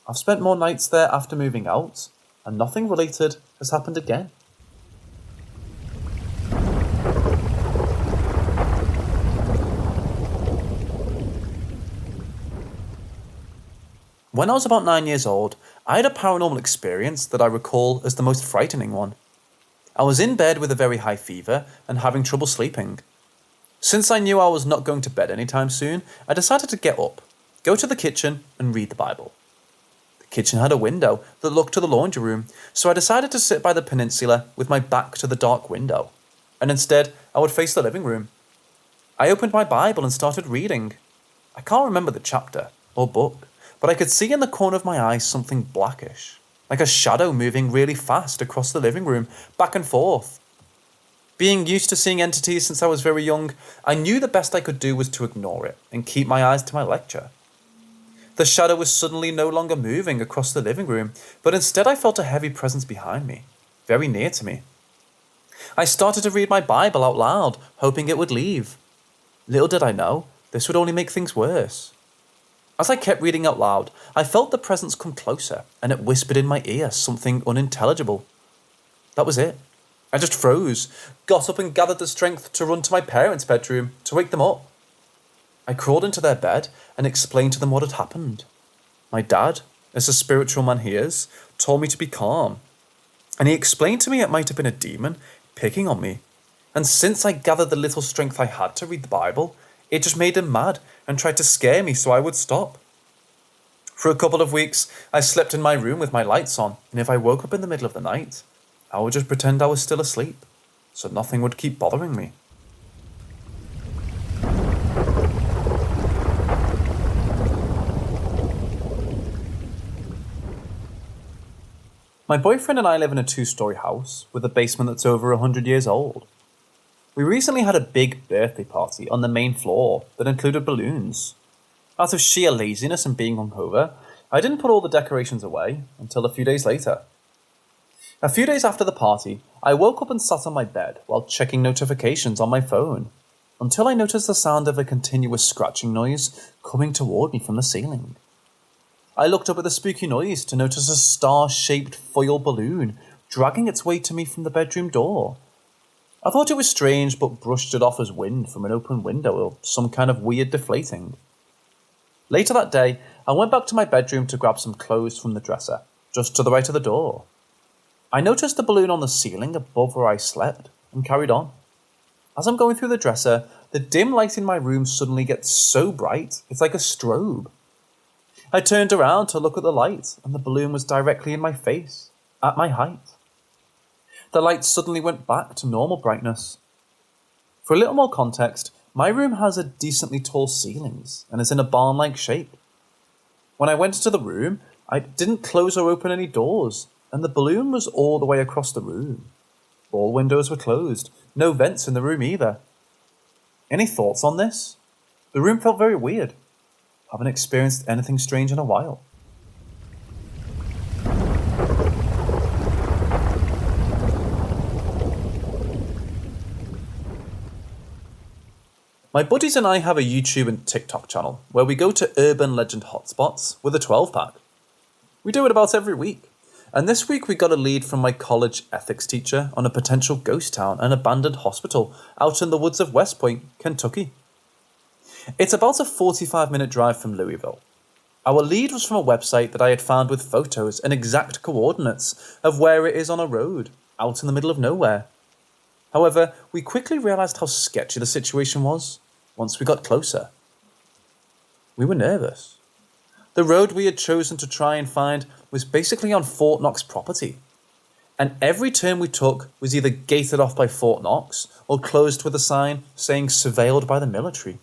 I've spent more nights there after moving out, and nothing related has happened again. When I was about 9 years old, I had a paranormal experience that I recall as the most frightening one. I was in bed with a very high fever and having trouble sleeping. Since I knew I was not going to bed anytime soon, I decided to get up, go to the kitchen, and read the Bible. The kitchen had a window that looked to the laundry room, so I decided to sit by the peninsula with my back to the dark window, and instead I would face the living room. I opened my Bible and started reading. I can't remember the chapter or book, but I could see in the corner of my eye something blackish, like a shadow moving really fast across the living room, back and forth. Being used to seeing entities since I was very young, I knew the best I could do was to ignore it and keep my eyes to my lecture. The shadow was suddenly no longer moving across the living room, but instead I felt a heavy presence behind me, very near to me. I started to read my Bible out loud, hoping it would leave. Little did I know, this would only make things worse. As I kept reading out loud, I felt the presence come closer, and it whispered in my ear something unintelligible. That was it. I just froze, got up and gathered the strength to run to my parents' bedroom to wake them up. I crawled into their bed and explained to them what had happened. My dad, as a spiritual man he is, told me to be calm, and he explained to me it might have been a demon picking on me, and since I gathered the little strength I had to read the Bible, it just made him mad and tried to scare me so I would stop. For a couple of weeks, I slept in my room with my lights on, and if I woke up in the middle of the night, I would just pretend I was still asleep, so nothing would keep bothering me. My boyfriend and I live in a 2-story house with a basement that's over 100 years old. We recently had a big birthday party on the main floor that included balloons. Out of sheer laziness and being hungover, I didn't put all the decorations away until a few days later. A few days after the party, I woke up and sat on my bed while checking notifications on my phone, until I noticed the sound of a continuous scratching noise coming toward me from the ceiling. I looked up at the spooky noise to notice a star-shaped foil balloon dragging its way to me from the bedroom door. I thought it was strange, but brushed it off as wind from an open window or some kind of weird deflating. Later that day, I went back to my bedroom to grab some clothes from the dresser, just to the right of the door. I noticed the balloon on the ceiling above where I slept, and carried on. As I'm going through the dresser, the dim light in my room suddenly gets so bright, it's like a strobe. I turned around to look at the light, and the balloon was directly in my face, at my height. The light suddenly went back to normal brightness. For a little more context, my room has a decently tall ceilings, and is in a barn-like shape. When I went into the room, I didn't close or open any doors, and the balloon was all the way across the room. All windows were closed, no vents in the room either. Any thoughts on this? The room felt very weird. Haven't experienced anything strange in a while. My buddies and I have a YouTube and TikTok channel where we go to urban legend hotspots with a 12-pack. We do it about every week. And this week we got a lead from my college ethics teacher on a potential ghost town and abandoned hospital out in the woods of West Point, Kentucky. It's about a 45-minute drive from Louisville. Our lead was from a website that I had found with photos and exact coordinates of where it is on a road, out in the middle of nowhere. However, we quickly realised how sketchy the situation was once we got closer. We were nervous. The road we had chosen to try and find was basically on Fort Knox property, and every turn we took was either gated off by Fort Knox or closed with a sign saying surveilled by the military.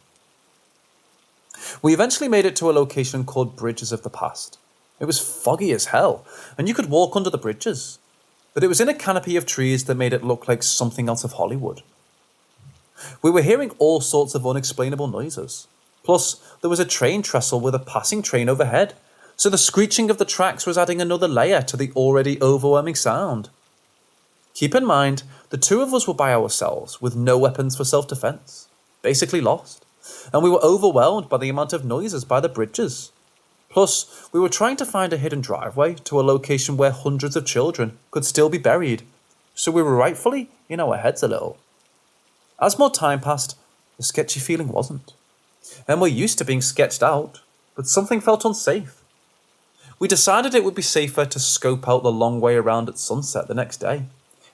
We eventually made it to a location called Bridges of the Past. It was foggy as hell, and you could walk under the bridges, but it was in a canopy of trees that made it look like something out of Hollywood. We were hearing all sorts of unexplainable noises. Plus, there was a train trestle with a passing train overhead, so the screeching of the tracks was adding another layer to the already overwhelming sound. Keep in mind, the two of us were by ourselves with no weapons for self-defense, basically lost, and we were overwhelmed by the amount of noises by the bridges. Plus, we were trying to find a hidden driveway to a location where hundreds of children could still be buried, so we were rightfully in our heads a little. As more time passed, the sketchy feeling wasn't. And we're used to being sketched out, but something felt unsafe. We decided it would be safer to scope out the long way around at sunset the next day,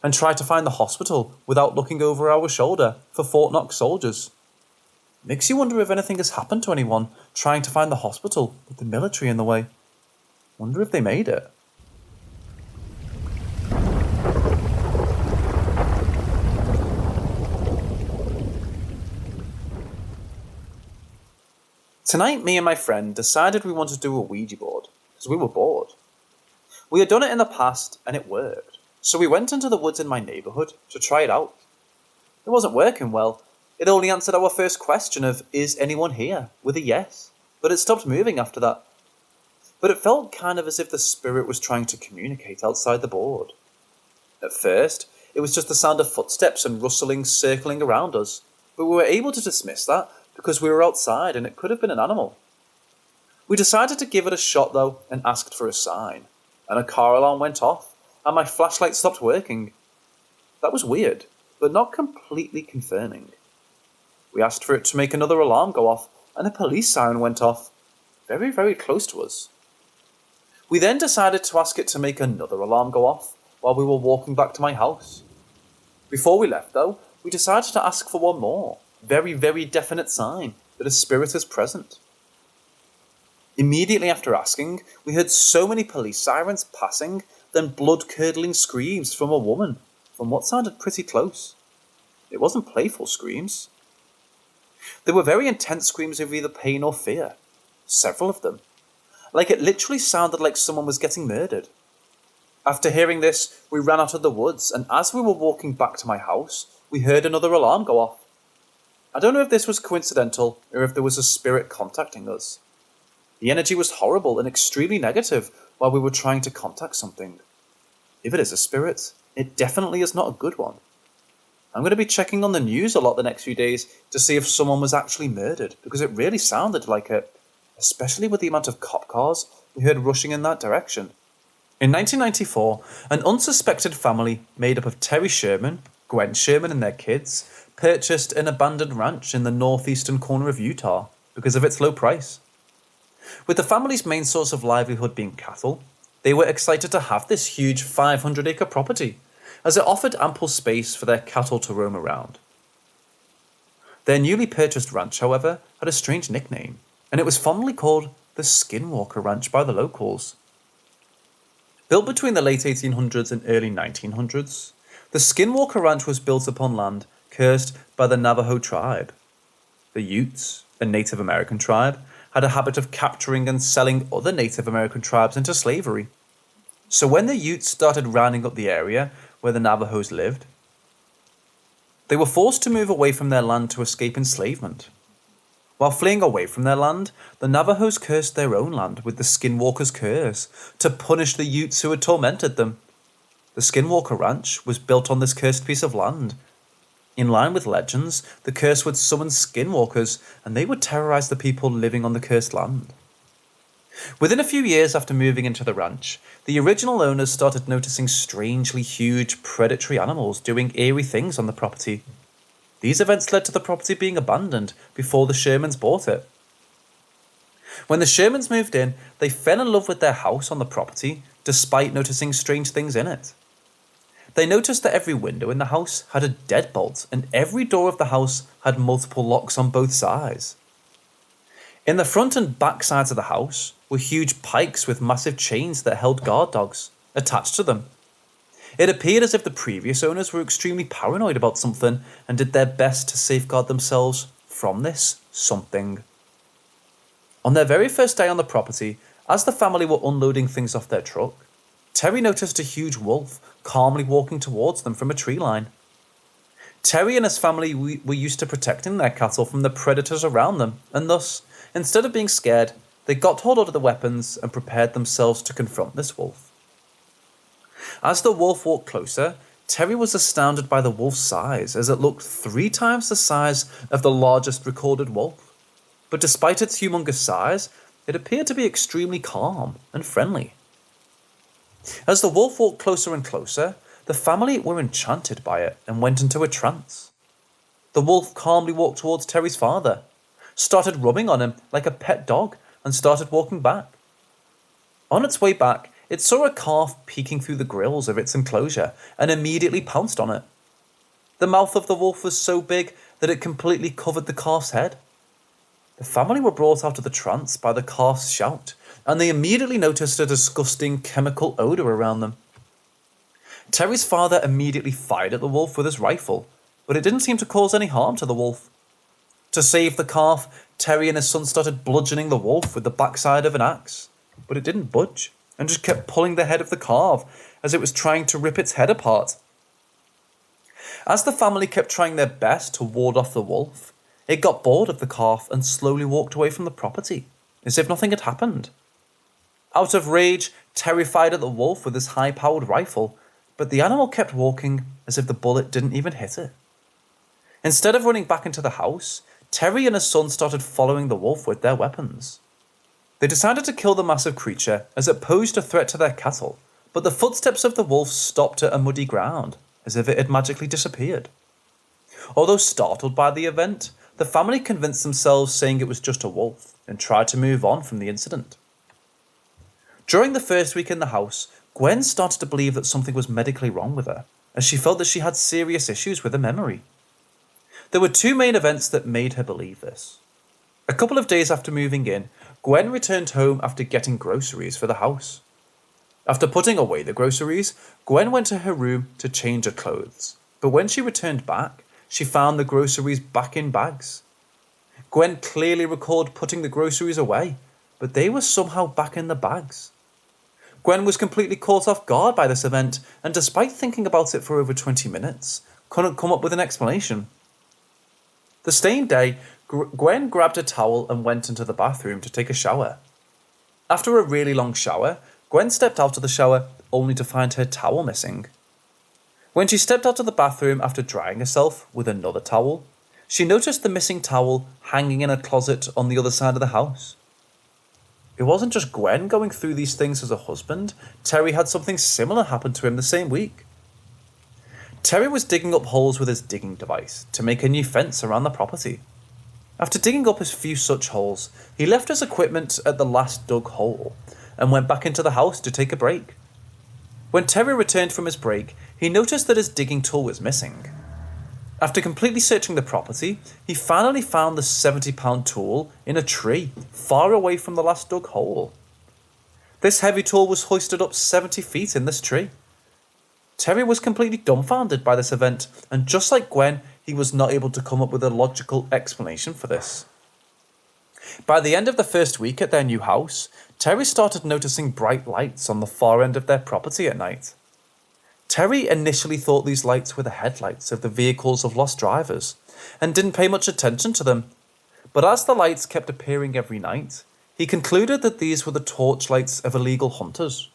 and try to find the hospital without looking over our shoulder for Fort Knox soldiers. Makes you wonder if anything has happened to anyone trying to find the hospital with the military in the way. Wonder if they made it. Tonight, me and my friend decided we wanted to do a Ouija board, because we were bored. We had done it in the past, and it worked, so we went into the woods in my neighbourhood to try it out. It wasn't working well. It only answered our first question of, is anyone here, with a yes, but it stopped moving after that. But it felt kind of as if the spirit was trying to communicate outside the board. At first, it was just the sound of footsteps and rustlings circling around us, but we were able to dismiss that because we were outside and it could have been an animal. We decided to give it a shot though and asked for a sign, and a car alarm went off and my flashlight stopped working. That was weird, but not completely confirming. We asked for it to make another alarm go off and a police siren went off, very, very close to us. We then decided to ask it to make another alarm go off while we were walking back to my house. Before we left though, we decided to ask for one more. Very, very definite sign that a spirit is present. Immediately after asking, we heard so many police sirens passing, then blood-curdling screams from a woman, from what sounded pretty close. It wasn't playful screams. They were very intense screams of either pain or fear. Several of them. Like it literally sounded like someone was getting murdered. After hearing this, we ran out of the woods, and as we were walking back to my house, we heard another alarm go off. I don't know if this was coincidental or if there was a spirit contacting us. The energy was horrible and extremely negative while we were trying to contact something. If it is a spirit, it definitely is not a good one. I'm going to be checking on the news a lot the next few days to see if someone was actually murdered, because it really sounded like it, especially with the amount of cop cars he heard rushing in that direction. In 1994, an unsuspected family made up of Terry Sherman, Gwen Sherman and their kids purchased an abandoned ranch in the northeastern corner of Utah because of its low price. With the family's main source of livelihood being cattle, they were excited to have this huge 500-acre property, as it offered ample space for their cattle to roam around. Their newly purchased ranch, however, had a strange nickname, and it was fondly called the Skinwalker Ranch by the locals. Built between the late 1800s and early 1900s, the Skinwalker Ranch was built upon land cursed by the Navajo tribe. The Utes, a Native American tribe, had a habit of capturing and selling other Native American tribes into slavery. So when the Utes started rounding up the area where the Navajos lived, they were forced to move away from their land to escape enslavement. While fleeing away from their land, the Navajos cursed their own land with the Skinwalker's curse to punish the Utes who had tormented them. The Skinwalker Ranch was built on this cursed piece of land. In line with legends, the curse would summon skinwalkers, and they would terrorize the people living on the cursed land. Within a few years after moving into the ranch, the original owners started noticing strangely huge predatory animals doing eerie things on the property. These events led to the property being abandoned before the Shermans bought it. When the Shermans moved in, they fell in love with their house on the property, despite noticing strange things in it. They noticed that every window in the house had a deadbolt, and every door of the house had multiple locks on both sides. In the front and back sides of the house were huge pikes with massive chains that held guard dogs attached to them. It appeared as if the previous owners were extremely paranoid about something and did their best to safeguard themselves from this something. On their very first day on the property, as the family were unloading things off their truck, Terry noticed a huge wolf calmly walking towards them from a tree line. Terry and his family were used to protecting their cattle from the predators around them, and thus, instead of being scared, they got hold of the weapons and prepared themselves to confront this wolf. As the wolf walked closer, Terry was astounded by the wolf's size, as it looked 3 times the size of the largest recorded wolf. But despite its humongous size, it appeared to be extremely calm and friendly. As the wolf walked closer and closer, the family were enchanted by it and went into a trance. The wolf calmly walked towards Terry's father, started rubbing on him like a pet dog, and started walking back. On its way back, it saw a calf peeking through the grills of its enclosure and immediately pounced on it. The mouth of the wolf was so big that it completely covered the calf's head. The family were brought out of the trance by the calf's shout, and they immediately noticed a disgusting chemical odor around them. Terry's father immediately fired at the wolf with his rifle, but it didn't seem to cause any harm to the wolf. To save the calf, Terry and his son started bludgeoning the wolf with the backside of an axe, but it didn't budge and just kept pulling the head of the calf as it was trying to rip its head apart. As the family kept trying their best to ward off the wolf, it got bored of the calf and slowly walked away from the property, as if nothing had happened. Out of rage, Terry fired at the wolf with his high-powered rifle, but the animal kept walking as if the bullet didn't even hit it. Instead of running back into the house, Terry and his son started following the wolf with their weapons. They decided to kill the massive creature as it posed a threat to their cattle, but the footsteps of the wolf stopped at a muddy ground, as if it had magically disappeared. Although startled by the event, the family convinced themselves saying it was just a wolf and tried to move on from the incident. During the first week in the house, Gwen started to believe that something was medically wrong with her, as she felt that she had serious issues with her memory. There were 2 main events that made her believe this. A couple of days after moving in, Gwen returned home after getting groceries for the house. After putting away the groceries, Gwen went to her room to change her clothes, but when she returned back, she found the groceries back in bags. Gwen clearly recalled putting the groceries away, but they were somehow back in the bags. Gwen was completely caught off guard by this event, and despite thinking about it for over 20 minutes, couldn't come up with an explanation. The same day, Gwen grabbed a towel and went into the bathroom to take a shower. After a really long shower, Gwen stepped out of the shower only to find her towel missing. When she stepped out of the bathroom after drying herself with another towel, she noticed the missing towel hanging in a closet on the other side of the house. it wasn't just Gwen going through these things as a husband. Terry had something similar happen to him the same week. Terry was digging up holes with his digging device to make a new fence around the property. After digging up a few such holes, he left his equipment at the last dug hole and went back into the house to take a break. When Terry returned from his break, he noticed that his digging tool was missing. After completely searching the property, he finally found the 70-pound tool in a tree far away from the last dug hole. This heavy tool was hoisted up 70 feet in this tree. Terry was completely dumbfounded by this event, and just like Gwen, he was not able to come up with a logical explanation for this. By the end of the first week at their new house, Terry started noticing bright lights on the far end of their property at night. Terry initially thought these lights were the headlights of the vehicles of lost drivers, and didn't pay much attention to them. But as the lights kept appearing every night, he concluded that these were the torchlights of illegal hunters.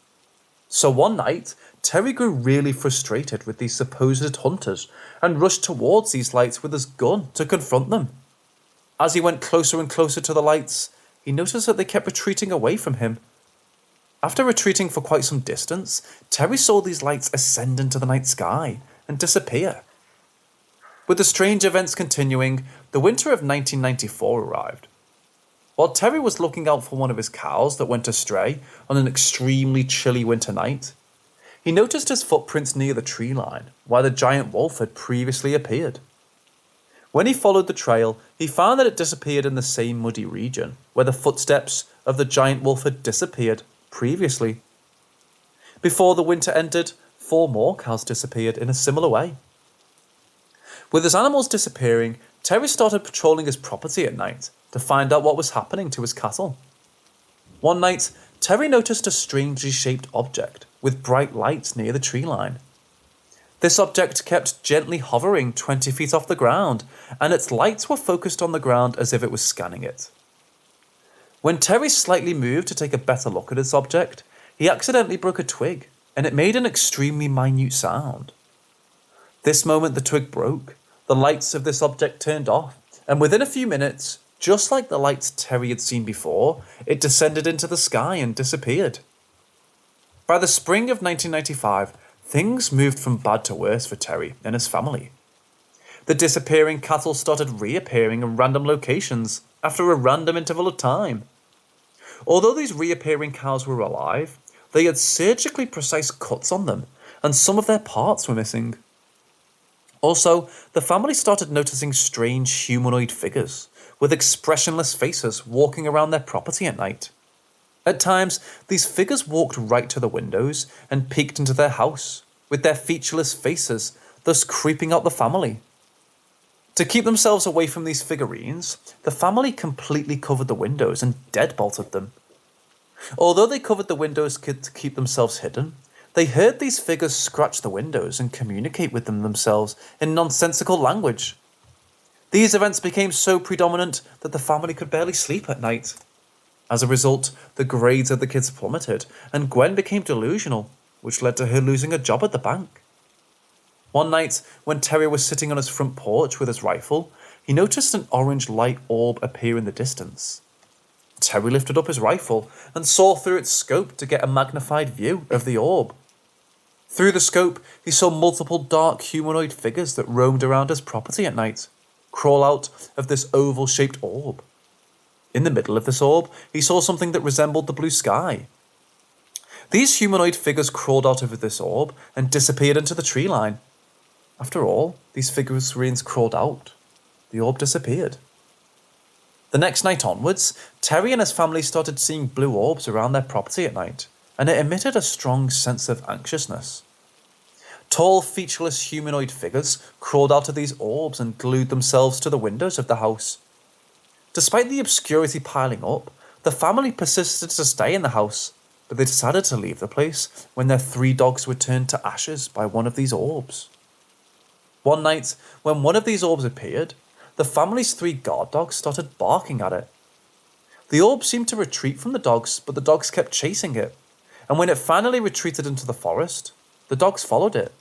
So one night, Terry grew really frustrated with these supposed hunters and rushed towards these lights with his gun to confront them. As he went closer and closer to the lights, he noticed that they kept retreating away from him. After retreating for quite some distance, Terry saw these lights ascend into the night sky and disappear. With the strange events continuing, the winter of 1994 arrived. While Terry was looking out for one of his cows that went astray on an extremely chilly winter night, he noticed his footprints near the tree line where the giant wolf had previously appeared. When he followed the trail, he found that it disappeared in the same muddy region where the footsteps of the giant wolf had disappeared previously. Before the winter ended, 4 more cows disappeared in a similar way. With his animals disappearing, Terry started patrolling his property at night to find out what was happening to his cattle. One night, Terry noticed a strangely shaped object with bright lights near the tree line. This object kept gently hovering 20 feet off the ground, and its lights were focused on the ground as if it was scanning it. When Terry slightly moved to take a better look at this object, he accidentally broke a twig, and it made an extremely minute sound. This moment the twig broke, the lights of this object turned off, and within a few minutes, just like the lights Terry had seen before, it descended into the sky and disappeared. By the spring of 1995, things moved from bad to worse for Terry and his family. The disappearing cattle started reappearing in random locations after a random interval of time. Although these reappearing cows were alive, they had surgically precise cuts on them, and some of their parts were missing. Also, the family started noticing strange humanoid figures with expressionless faces walking around their property at night. At times, these figures walked right to the windows and peeked into their house, with their featureless faces, thus creeping out the family. To keep themselves away from these figurines, the family completely covered the windows and deadbolted them. Although they covered the windows to keep themselves hidden, they heard these figures scratch the windows and communicate with them themselves in nonsensical language. These events became so predominant that the family could barely sleep at night. As a result, the grades of the kids plummeted, and Gwen became delusional, which led to her losing a job at the bank. One night, when Terry was sitting on his front porch with his rifle, he noticed an orange light orb appear in the distance. Terry lifted up his rifle and saw through its scope to get a magnified view of the orb. Through the scope, he saw multiple dark humanoid figures that roamed around his property at night, crawl out of this oval-shaped orb. In the middle of this orb, he saw something that resembled the blue sky. These humanoid figures crawled out of this orb and disappeared into the tree line. After all, these figurines crawled out. The orb disappeared. The next night onwards, Terry and his family started seeing blue orbs around their property at night, and it emitted a strong sense of anxiousness. Tall, featureless humanoid figures crawled out of these orbs and glued themselves to the windows of the house. Despite the obscurity piling up, the family persisted to stay in the house, but they decided to leave the place when their 3 dogs were turned to ashes by one of these orbs. One night, when one of these orbs appeared, the family's 3 guard dogs started barking at it. The orb seemed to retreat from the dogs, but the dogs kept chasing it, and when it finally retreated into the forest, the dogs followed it.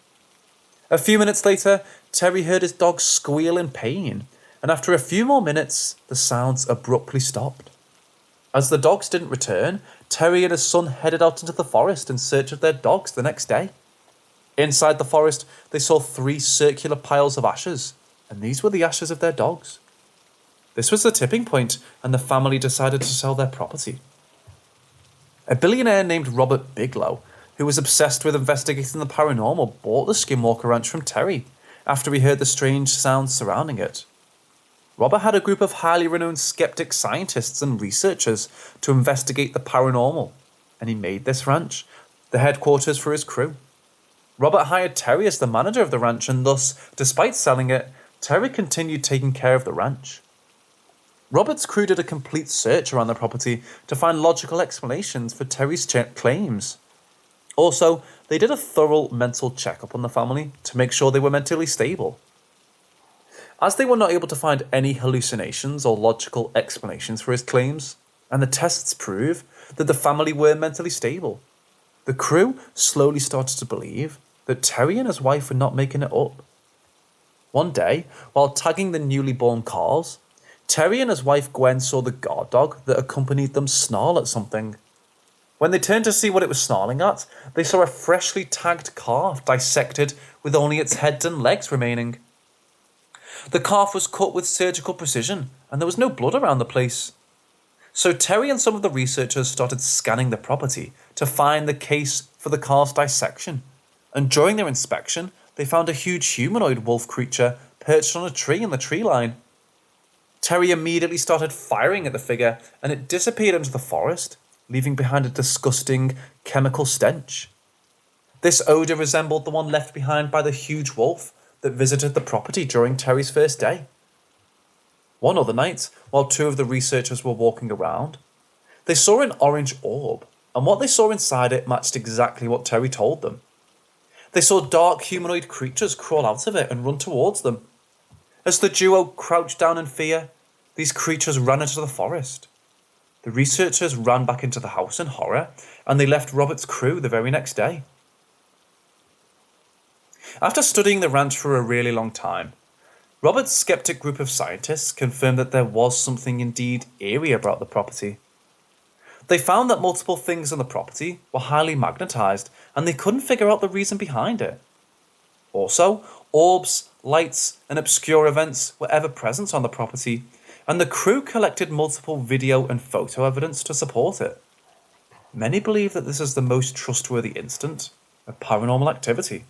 A few minutes later, Terry heard his dogs squeal in pain, and after a few more minutes, the sounds abruptly stopped. As the dogs didn't return, Terry and his son headed out into the forest in search of their dogs the next day. Inside the forest, they saw 3 circular piles of ashes, and these were the ashes of their dogs. This was the tipping point, and the family decided to sell their property. A billionaire named Robert Bigelow, who was obsessed with investigating the paranormal, bought the Skinwalker Ranch from Terry after he heard the strange sounds surrounding it. Robert had a group of highly renowned skeptic scientists and researchers to investigate the paranormal, and he made this ranch the headquarters for his crew. Robert hired Terry as the manager of the ranch, and thus, despite selling it, Terry continued taking care of the ranch. Robert's crew did a complete search around the property to find logical explanations for Terry's claims. Also, they did a thorough mental checkup on the family to make sure they were mentally stable. As they were not able to find any hallucinations or logical explanations for his claims, and the tests prove that the family were mentally stable, the crew slowly started to believe that Terry and his wife were not making it up. One day, while tagging the newly born calves, Terry and his wife Gwen saw the guard dog that accompanied them snarl at something. When they turned to see what it was snarling at, they saw a freshly tagged calf dissected with only its head and legs remaining. The calf was cut with surgical precision, and there was no blood around the place. So Terry and some of the researchers started scanning the property to find the case for the calf's dissection, and during their inspection, they found a huge humanoid wolf creature perched on a tree in the tree line. Terry immediately started firing at the figure, and it disappeared into the forest, leaving behind a disgusting chemical stench. This odour resembled the one left behind by the huge wolf that visited the property during Terry's first day. One other night, while 2 of the researchers were walking around, they saw an orange orb, and what they saw inside it matched exactly what Terry told them. They saw dark humanoid creatures crawl out of it and run towards them. As the duo crouched down in fear, these creatures ran into the forest. The researchers ran back into the house in horror, and they left Robert's crew the very next day. After studying the ranch for a really long time, Robert's skeptic group of scientists confirmed that there was something indeed eerie about the property. They found that multiple things on the property were highly magnetized, and they couldn't figure out the reason behind it. Also, orbs, lights, and obscure events were ever present on the property, and the crew collected multiple video and photo evidence to support it. Many believe that this is the most trustworthy instance of paranormal activity.